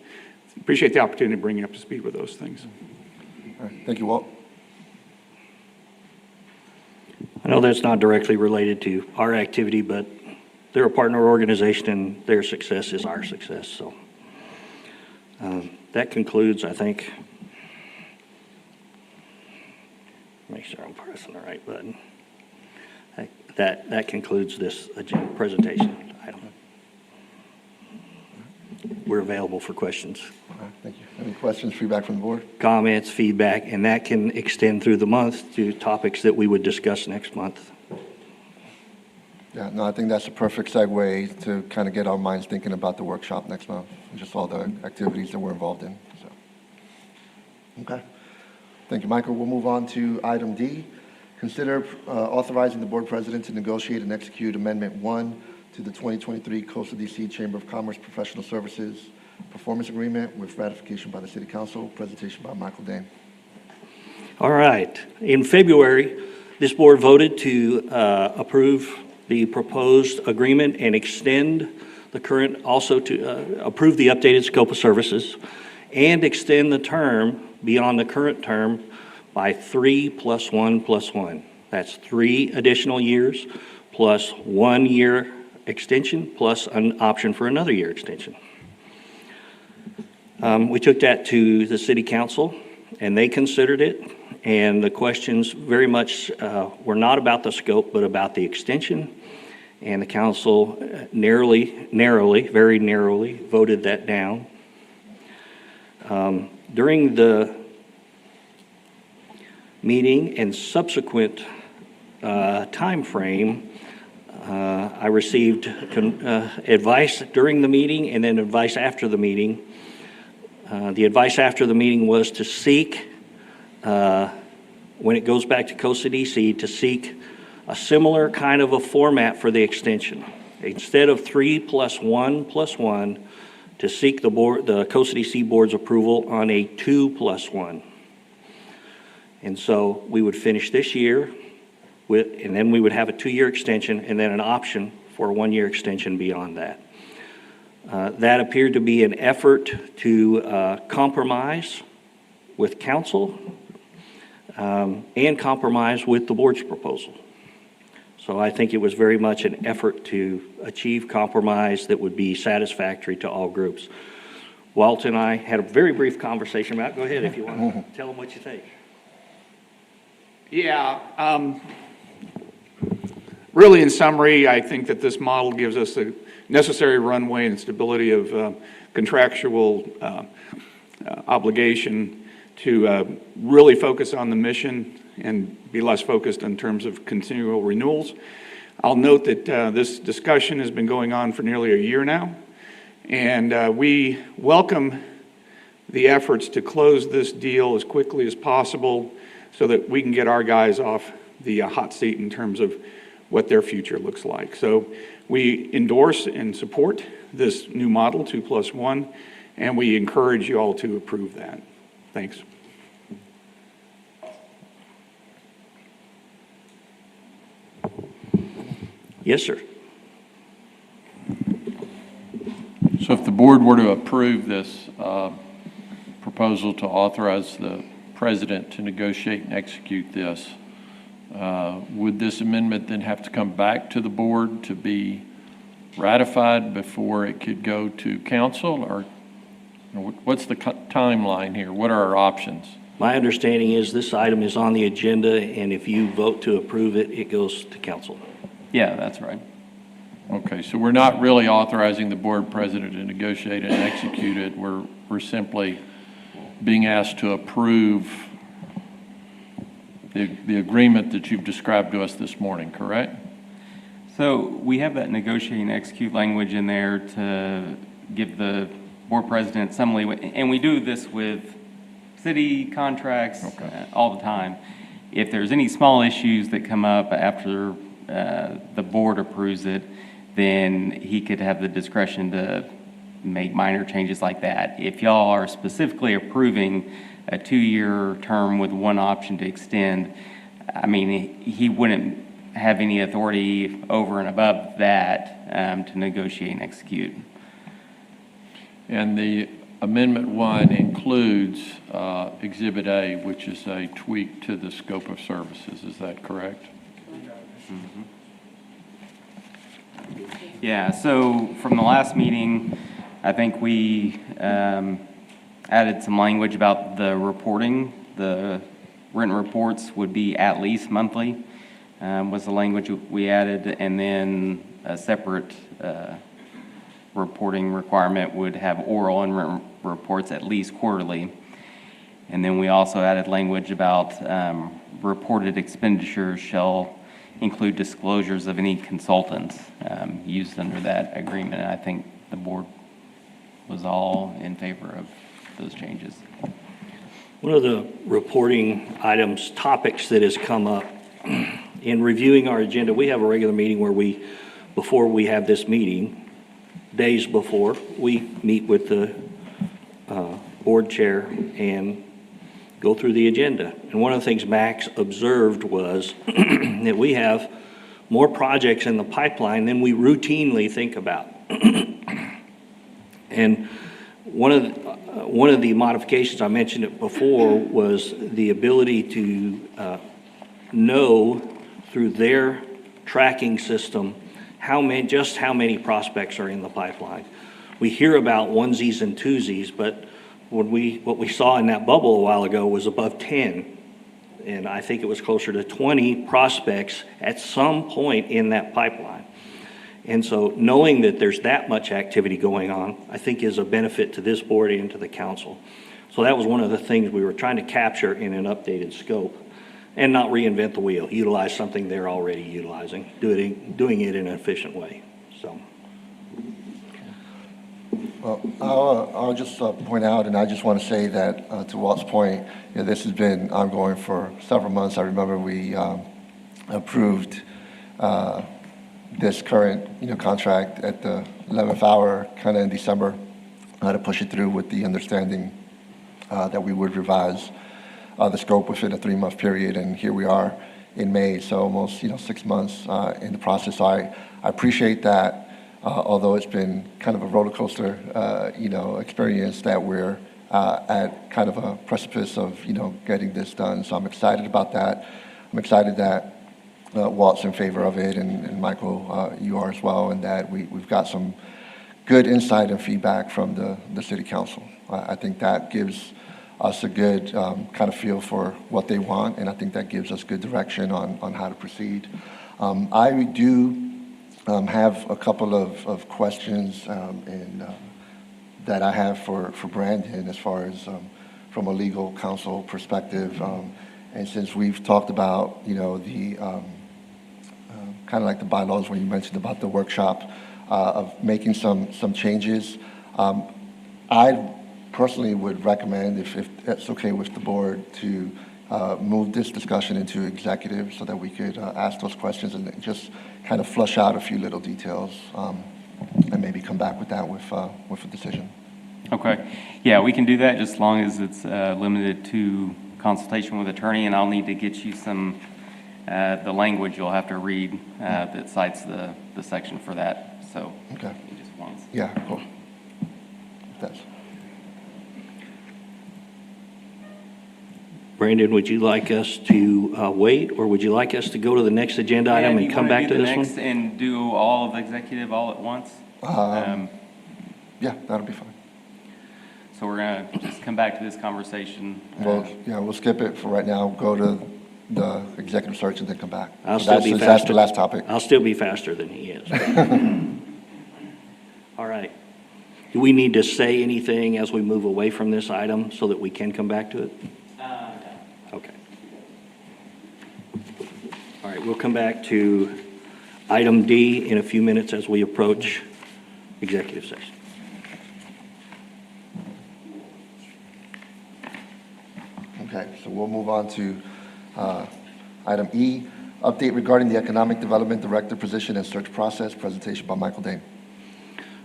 appreciate the opportunity to bring you up to speed with those things. All right, thank you, Walt. I know that's not directly related to our activity, but they're a partner organization, and their success is our success. So that concludes, I think. Make sure I'm pressing the right button. That concludes this agenda presentation item. We're available for questions, All right, thank you. Any questions, feedback from the board? comments, feedback, and that can extend through the month to topics that we would discuss next month. Yeah, no, I think that's a perfect segue to kind of get our minds thinking about the workshop next month, and just all the activities that we're involved in, so. Okay. Thank you, Michael. We'll move on to item D. Consider authorizing the board president to negotiate and execute Amendment 1 to the 2023 Coastal DC Chamber of Commerce Professional Services Performance Agreement with ratification by the City Council. Presentation by Michael Dane. All right. In February, this board voted to approve the proposed agreement and extend the current, also to approve the updated scope of services and extend the term beyond the current term by 3 + 1 + 1. That's 3 additional years plus 1 year extension plus an option for another year extension. We took that to the City Council, and they considered it, and the questions very much were not about the scope, but about the extension, and the council very narrowly voted that down. During the meeting and subsequent time frame, I received advice during the meeting and then advice after the meeting. The advice after the meeting was to seek, when it goes back to Coastal DC, to seek a similar kind of a format for the extension. Instead of 3 + 1 + 1, to seek the Coastal DC Board's approval on a 2 + 1. And so we would finish this year and then we would have a 2-year extension and then an option for a 1-year extension beyond that. That appeared to be an effort to compromise with council and compromise with the board's proposal. So I think it was very much an effort to achieve compromise that would be satisfactory to all groups. Walt and I had a very brief conversation about it. Go ahead if you want to tell them what you think. Yeah, really in summary, I think that this model gives us the necessary runway and stability of contractual obligation to really focus on the mission and be less focused in terms of continual renewals. I'll note that this discussion has been going on for nearly a year now, and we welcome the efforts to close this deal as quickly as possible so that we can get our guys off the hot seat in terms of what their future looks like. So we endorse and support this new model, 2+1, and we encourage you all to approve that. Thanks. Yes, sir. So if the board were to approve this proposal to authorize the president to negotiate and execute this, would this amendment then have to come back to the board to be ratified before it could go to council, or what's the timeline here? What are our options? My understanding is this item is on the agenda, and if you vote to approve it, it goes to council. Yeah, that's right. Okay, so we're not really authorizing the board president to negotiate and execute it. We're simply being asked to approve the agreement that you've described to us this morning, correct? So we have that negotiate and execute language in there to give the board president some leeway, and we do this with city contracts all the time. If there's any small issues that come up after the board approves it, then he could have the discretion to make minor changes like that. If y'all are specifically approving a 2-year term with one option to extend, I mean, he wouldn't have any authority over and above that to negotiate and execute. And the Amendment 1 includes Exhibit A, which is a tweak to the scope of services. Is that correct? Mm-hmm. Yeah, so from the last meeting, I think we added some language about the reporting. The written reports would be at least monthly, was the language we added, and then a separate reporting requirement would have oral and written reports at least quarterly. And then we also added language about reported expenditures shall include disclosures of any consultants used under that agreement. And I think the board was all in favor of those changes. One of the reporting items, topics that has come up in reviewing our agenda, we have a regular meeting where before we have this meeting, days before, we meet with the board chair and go through the agenda. And one of the things Max observed was that we have more projects in the pipeline than we routinely think about. And one of the modifications, I mentioned it before, was the ability to know through their tracking system how many prospects are in the pipeline. We hear about onesies and twosies, but what we saw in that bubble a while ago was above 10, and I think it was closer to 20 prospects at some point in that pipeline. And so knowing that there's that much activity going on, I think is a benefit to this board and to the council. So that was one of the things we were trying to capture in an updated scope and not reinvent the wheel, utilize something they're already utilizing, doing it in an efficient way, so. Well, I'll just point out, and I just want to say that to Walt's point, this has been ongoing for several months. I remember we approved this current contract at the 11th hour, kind of in December, to push it through with the understanding that we would revise the scope within a 3-month period, and here we are in May, so almost 6 months in the process. So I appreciate that, although it's been kind of a roller coaster, experience, that we're at kind of a precipice of getting this done. So I'm excited about that. I'm excited that Walt's in favor of it, and Michael, you are as well, and that we've got some good insight and feedback from the city council. I think that gives us a good kind of feel for what they want, and I think that gives us good direction on how to proceed. I do have a couple of questions that I have for Brandon as far as from a legal counsel perspective. And since we've talked about, the kind of like the bylaws when you mentioned about the workshop of making some changes, I personally would recommend, if that's okay with the board, to move this discussion into executive so that we could ask those questions and just kind of flush out a few little details, and maybe come back with that with a decision. Okay. Yeah, we can do that just as long as it's limited to consultation with attorney, and I'll need to get you some, the language you'll have to read that cites the section for that. So, okay. Just once. Yeah, cool. That's. Brandon, would you like us to wait, or would you like us to go to the next agenda item and come back to this one? And do all of executive all at once? Yeah, that'll be fine. So we're going to just come back to this conversation. Well, yeah, we'll skip it for right now, go to the executive search and then come back. I'll still be faster. That's the last topic. I'll still be faster than he is. All right. Do we need to say anything as we move away from this item so that we can come back to it? Okay. All right, we'll come back to item D in a few minutes as we approach executive session. Okay, so we'll move on to item E, update regarding the Economic Development Director position and search process, presentation by Michael Dane.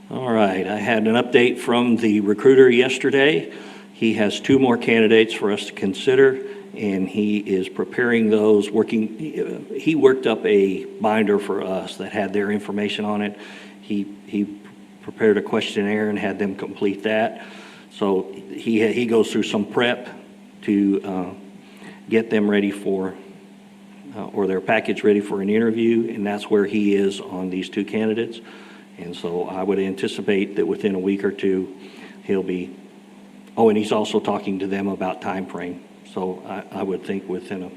All right, I had an update from the recruiter yesterday. He has 2 more candidates for us to consider, and he is preparing those, he worked up a binder for us that had their information on it. He prepared a questionnaire and had them complete that. So he goes through some prep to get them ready for, or their package ready for an interview, and that's where he is on these 2 candidates. And so I would anticipate that within a week or 2, he'll be, and he's also talking to them about time frame. So I would think within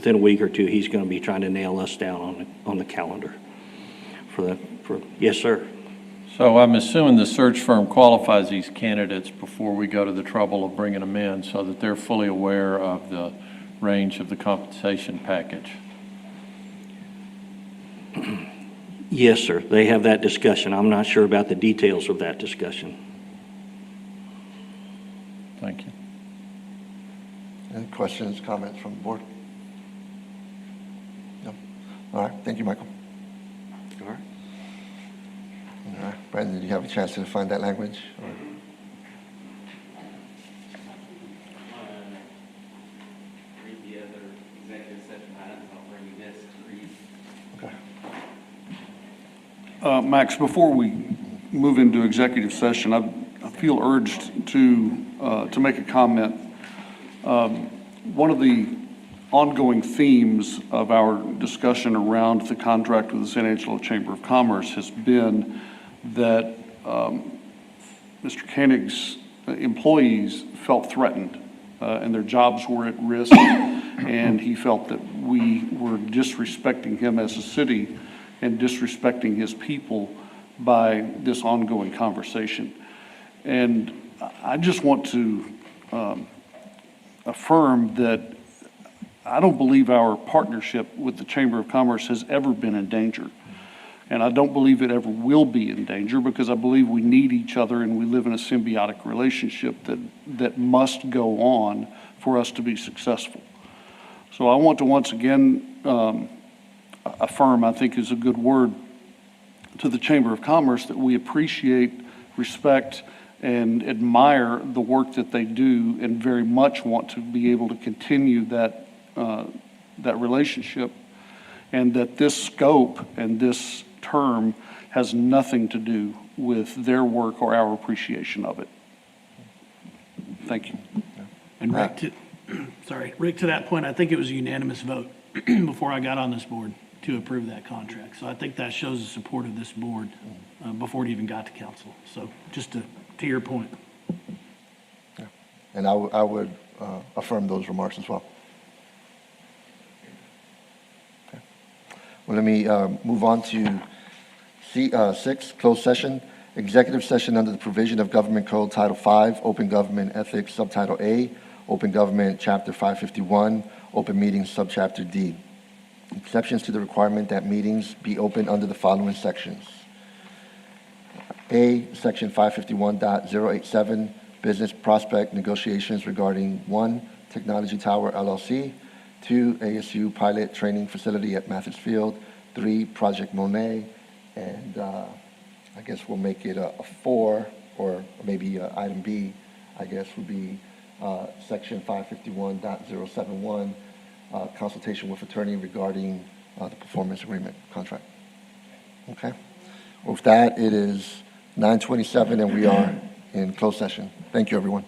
a week or 2, he's going to be trying to nail us down on the calendar yes, sir. So I'm assuming the search firm qualifies these candidates before we go to the trouble of bringing them in so that they're fully aware of the range of the compensation package. Yes, sir. They have that discussion. I'm not sure about the details of that discussion. Thank you. Any questions, comments from the board? No? All right, thank you, Michael. All right. All right, Brandon, did you have a chance to find that language? Or? Read the other executive session items. I'll bring you this to read. Okay. Max, before we move into executive session, I feel urged to make a comment. One of the ongoing themes of our discussion around the contract with the San Angelo Chamber of Commerce has been that Mr. Koenig's employees felt threatened and their jobs were at risk, and he felt that we were disrespecting him as a city and disrespecting his people by this ongoing conversation. And I just want to affirm that I don't believe our partnership with the Chamber of Commerce has ever been in danger. And I don't believe it ever will be in danger, because I believe we need each other and we live in a symbiotic relationship that must go on for us to be successful. So I want to once again affirm, I think is a good word, to the Chamber of Commerce, that we appreciate, respect, and admire the work that they do and very much want to be able to continue that, that relationship. And that this scope and this term has nothing to do with their work or our appreciation of it. Thank you. And Rick, Rick, to that point, I think it was a unanimous vote before I got on this board to approve that contract. So I think that shows the support of this board before it even got to council. So just to your point. Yeah. And I would affirm those remarks as well. Okay. Well, let me move on to C6, closed session. Executive session under the provision of Government Code Title V, Open Government Ethics, Subtitle A, Open Government Chapter 551, Open Meetings, Subchapter D. Exceptions to the requirement that meetings be open under the following sections. A, Section 551.087, Business Prospect Negotiations regarding 1, Technology Tower LLC, 2, ASU Pilot Training Facility at Mathis Field, 3, Project Monet, and I guess we'll make it a 4, or maybe item B, I guess, would be Section 551.071, consultation with attorney regarding the performance agreement contract. Okay? With that, it is 9:27, and we are in closed session. Thank you, everyone.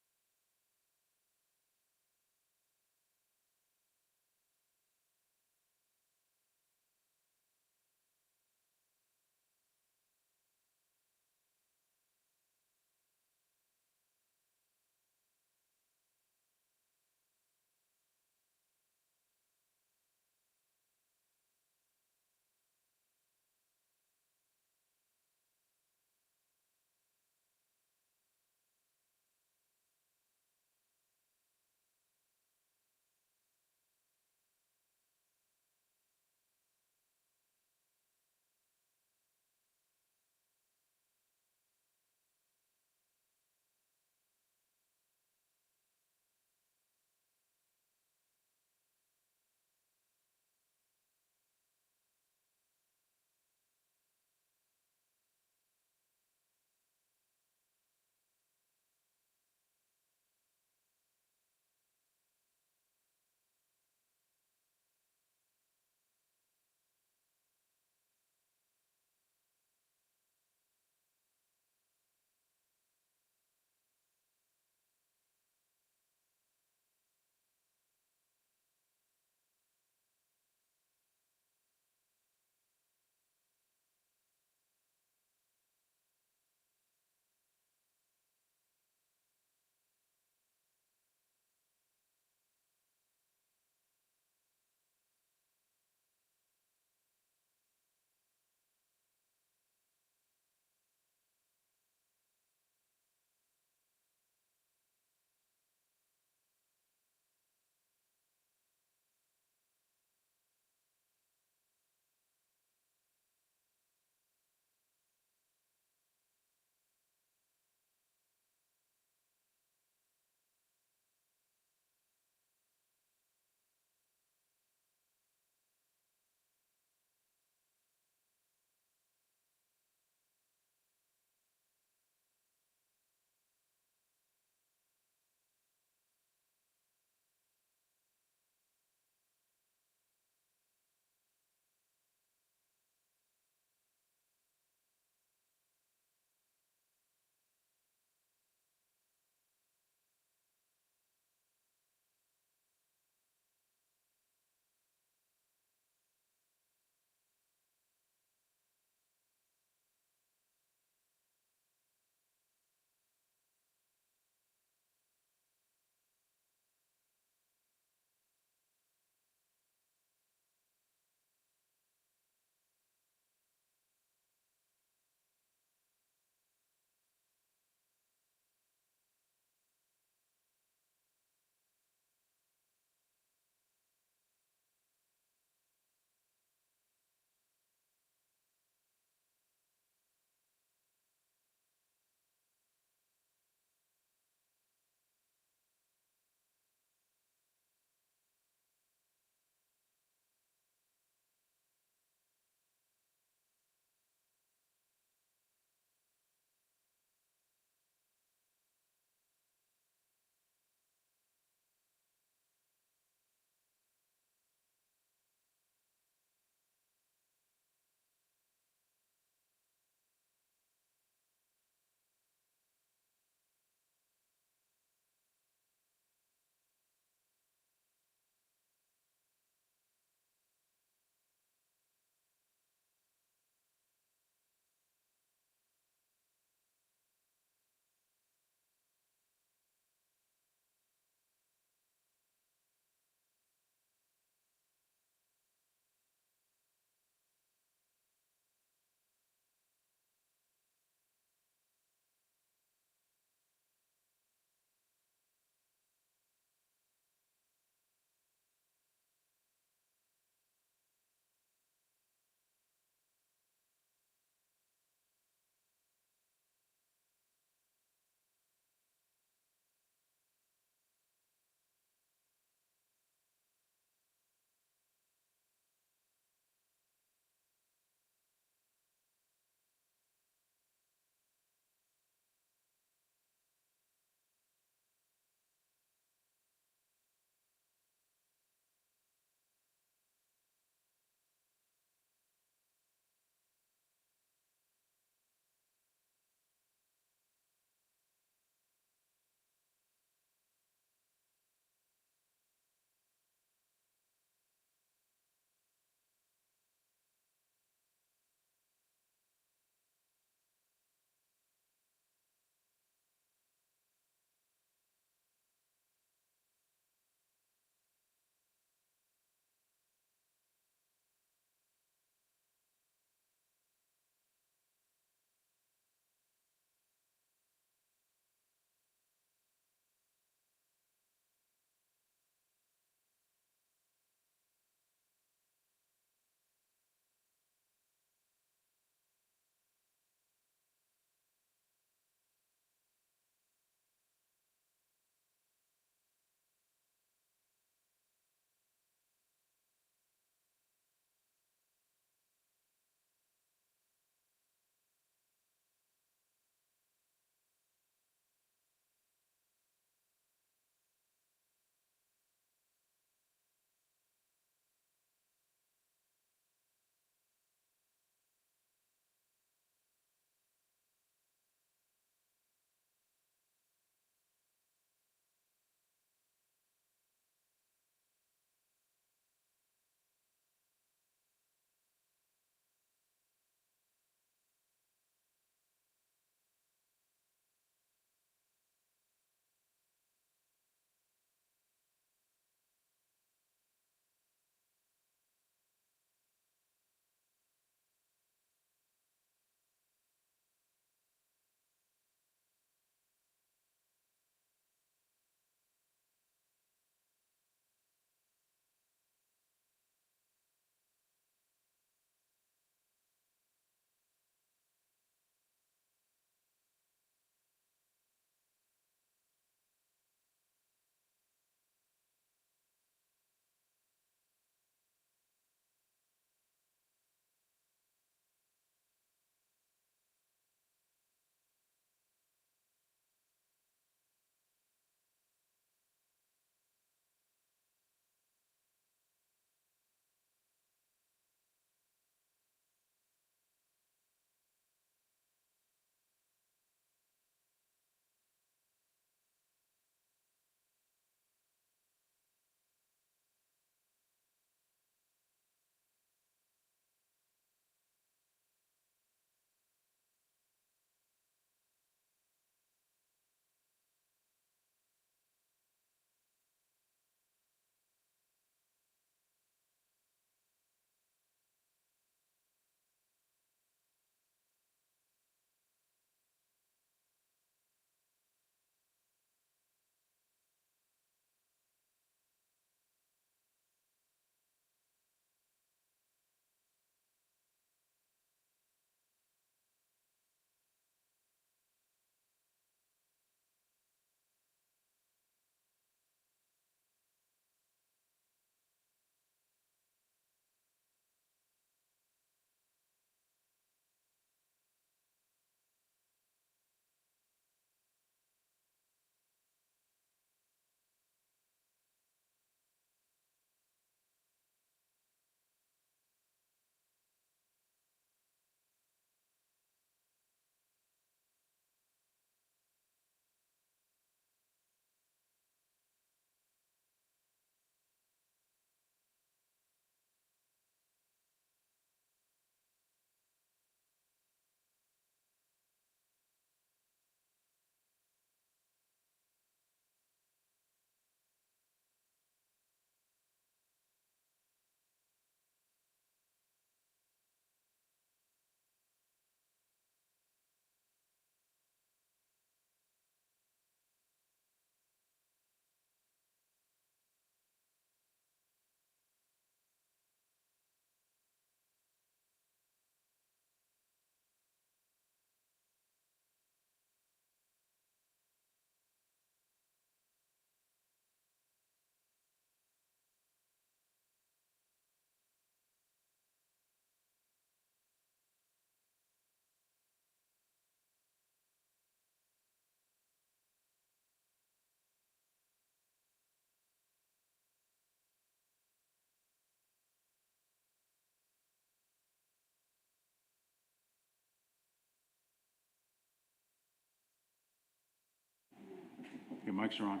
Your mics are on.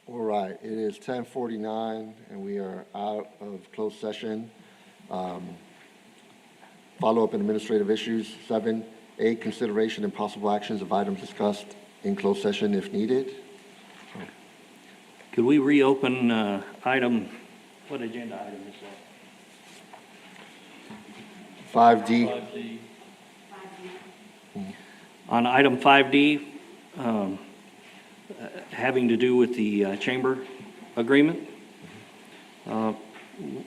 All right, it is 10:49, and we are out of closed session. Follow-up and administrative issues. 7A, consideration and possible actions of items discussed in closed session if needed. Could we reopen item, what agenda item is that? 5D, On item 5D, having to do with the chamber agreement,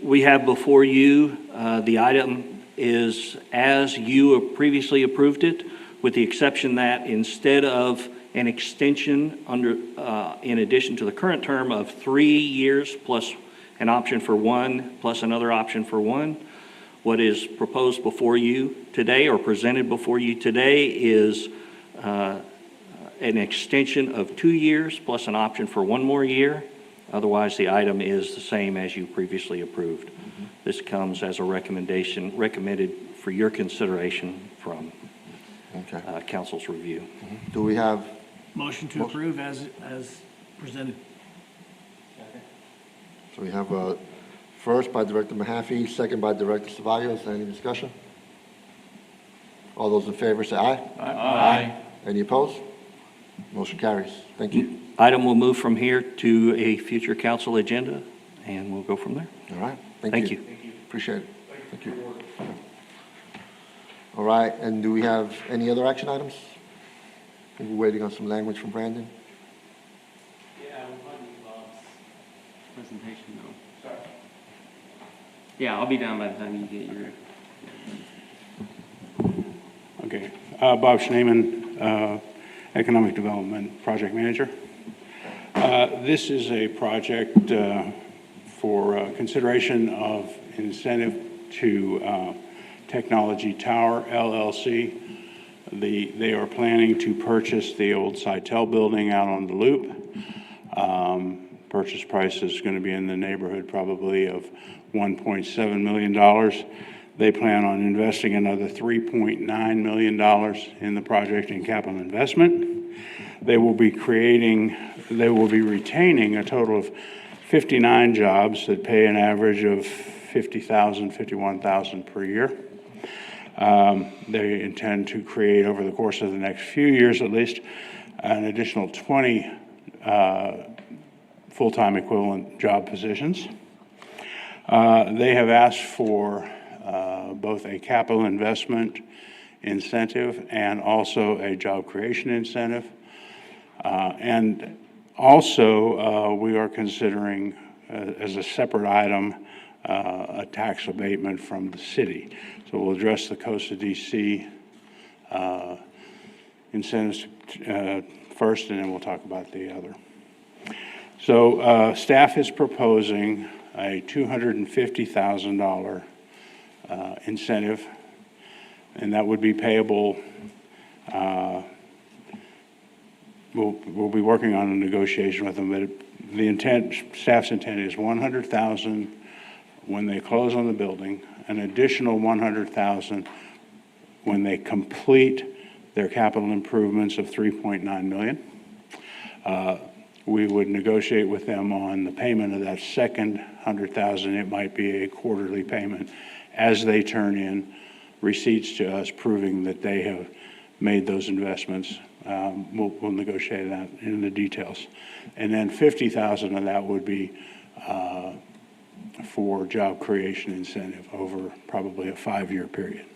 we have before you, the item is as you previously approved it, with the exception that instead of an extension under, in addition to the current term of 3 years plus an option for 1, plus another option for 1, what is proposed before you today or presented before you today is an extension of 2 years plus an option for 1 more year. Otherwise, the item is the same as you previously approved. This comes as a recommendation, recommended for your consideration from council's review. do we have, Motion to approve as presented. so we have a first by Director Mahaffey, second by Director Ceballos. Any discussion? All those in favor say aye. Aye. Any opposed? Motion carries. Thank you. Item will move from here to a future council agenda, and we'll go from there. All right, Thank you. Appreciate it. Thank you. All right, and do we have any other action items? I think we're waiting on some language from Brandon. Yeah, we'll probably Bob's presentation though. Sorry. Yeah, I'll be down by the time you get your. Okay. Bob Schneeman, Economic Development Project Manager. This is a project for consideration of incentive to Technology Tower LLC. They are planning to purchase the old Sitel building out on the Loop. Purchase price is going to be in the neighborhood probably of $1.7 million. They plan on investing another $3.9 million in the project in capital investment. They will be retaining a total of 59 jobs that pay an average of $50,000, $51,000 per year. They intend to create over the course of the next few years at least an additional 20 full-time equivalent job positions. They have asked for both a capital investment incentive and also a job creation incentive. And also, we are considering as a separate item a tax abatement from the city. So we'll address the Coast of DC incentives first, and then we'll talk about the other. So staff is proposing a $250,000 incentive, and that would be payable. We'll be working on a negotiation with them, but staff's intent is $100,000 when they close on the building, an additional $100,000 when they complete their capital improvements of $3.9 million. We would negotiate with them on the payment of that second $100,000. It might be a quarterly payment as they turn in receipts to us proving that they have made those investments. We'll negotiate that in the details. And then 50,000 of that would be for job creation incentive over probably a 5-year period.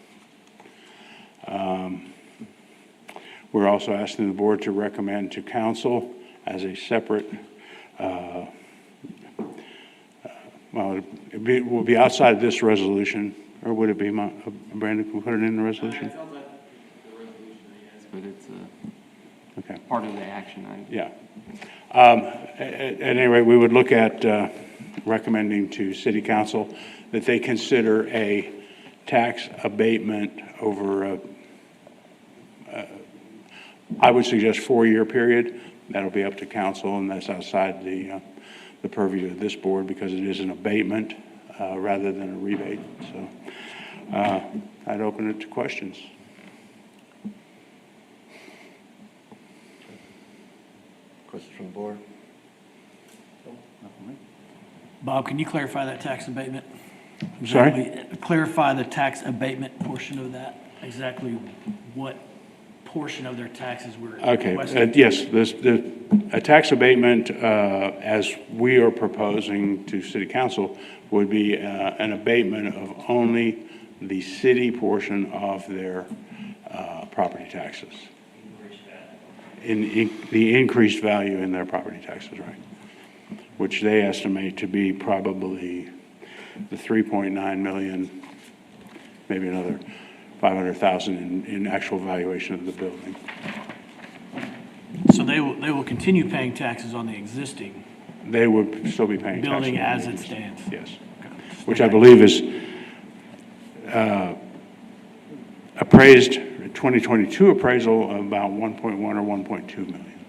We're also asking the board to recommend to council as a separate, well, it will be outside this resolution, or would it be, Brandon, can we put it in the resolution? It sounds like the resolution, yes, but it's Okay. part of the action item. Yeah. At any rate, we would look at recommending to city council that they consider a tax abatement over a, I would suggest 4-year period. That'll be up to council, and that's outside the purview of this board because it is an abatement rather than a rebate. So I'd open it to questions. Questions from the board? Bob, can you clarify that tax abatement? Sorry? Exactly, clarify the tax abatement portion of that, exactly what portion of their taxes we're Okay, requesting? yes, a tax abatement, as we are proposing to city council, would be an abatement of only the city portion of their property taxes. In the increased value in their property taxes, right? Which they estimate to be probably the 3.9 million, maybe another 500,000 in actual valuation of the building. So they will continue paying taxes on the existing They would still be paying taxes. building as it stands? Yes. Which I believe is appraised, 2022 appraisal of about 1.1 or 1.2 million.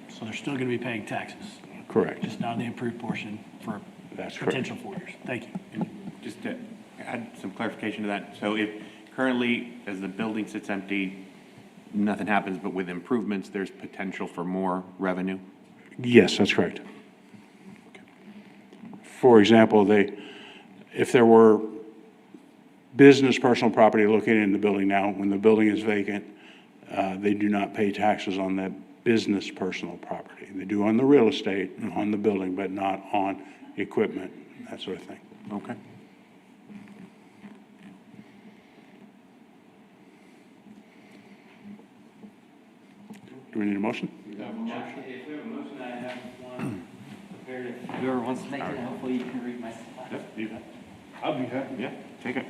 So they're still going to be paying taxes, Correct. just not the improved portion for That's correct. potential 4 years. Thank you. Just to add some clarification to that, so if currently, as the building sits empty, nothing happens, but with improvements, there's potential for more revenue? Yes, that's correct. For example, if there were business personal property located in the building now, when the building is vacant, they do not pay taxes on that business personal property. They do on the real estate, on the building, but not on equipment, that sort of thing. Okay. Do we need a motion? If we have a motion, I have one prepared. If whoever wants to take it, hopefully you can read my slide. I'll be happy. Yeah, take it.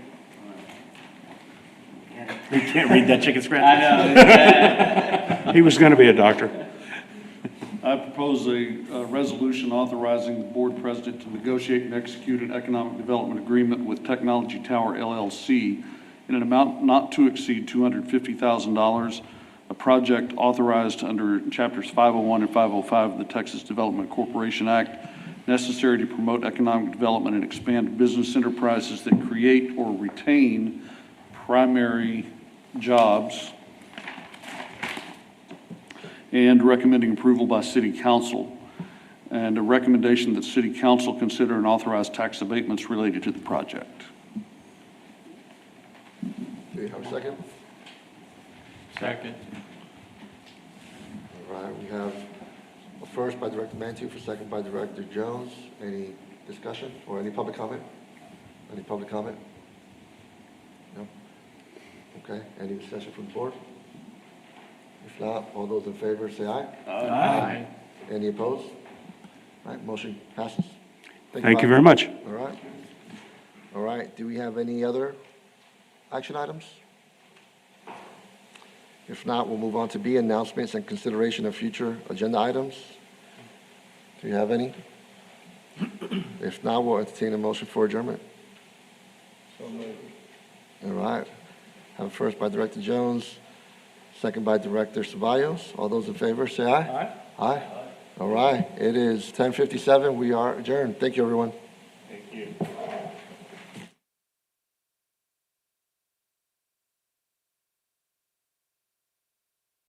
You can't read that chicken scratch. I know. He was going to be a doctor. I propose a resolution authorizing the board president to negotiate and execute an economic development agreement with Technology Tower LLC in an amount not to exceed $250,000, a project authorized under Chapters 501 and 505 of the Texas Development Corporation Act, necessary to promote economic development and expand business enterprises that create or retain primary jobs, and recommending approval by City Council, and a recommendation that City Council consider and authorize tax abatements related to the project. Do you have a second? Second. All right, we have a first by Director Mantue, for second by Director Jones. Any discussion or any public comment? Any public comment? No? Okay, any discussion from the board? If not, all those in favor say aye. Aye. Any opposed? All right, motion passes. Thank you Bob. very much. All right. All right, do we have any other action items? If not, we'll move on to B, announcements and consideration of future agenda items. Do you have any? If not, we'll entertain a motion for adjournment. All right. Have a first by Director Jones, second by Director Ceballos. All those in favor, say aye. Aye. Aye. All right. It is 10:57. We are adjourned. Thank you, everyone. Thank you.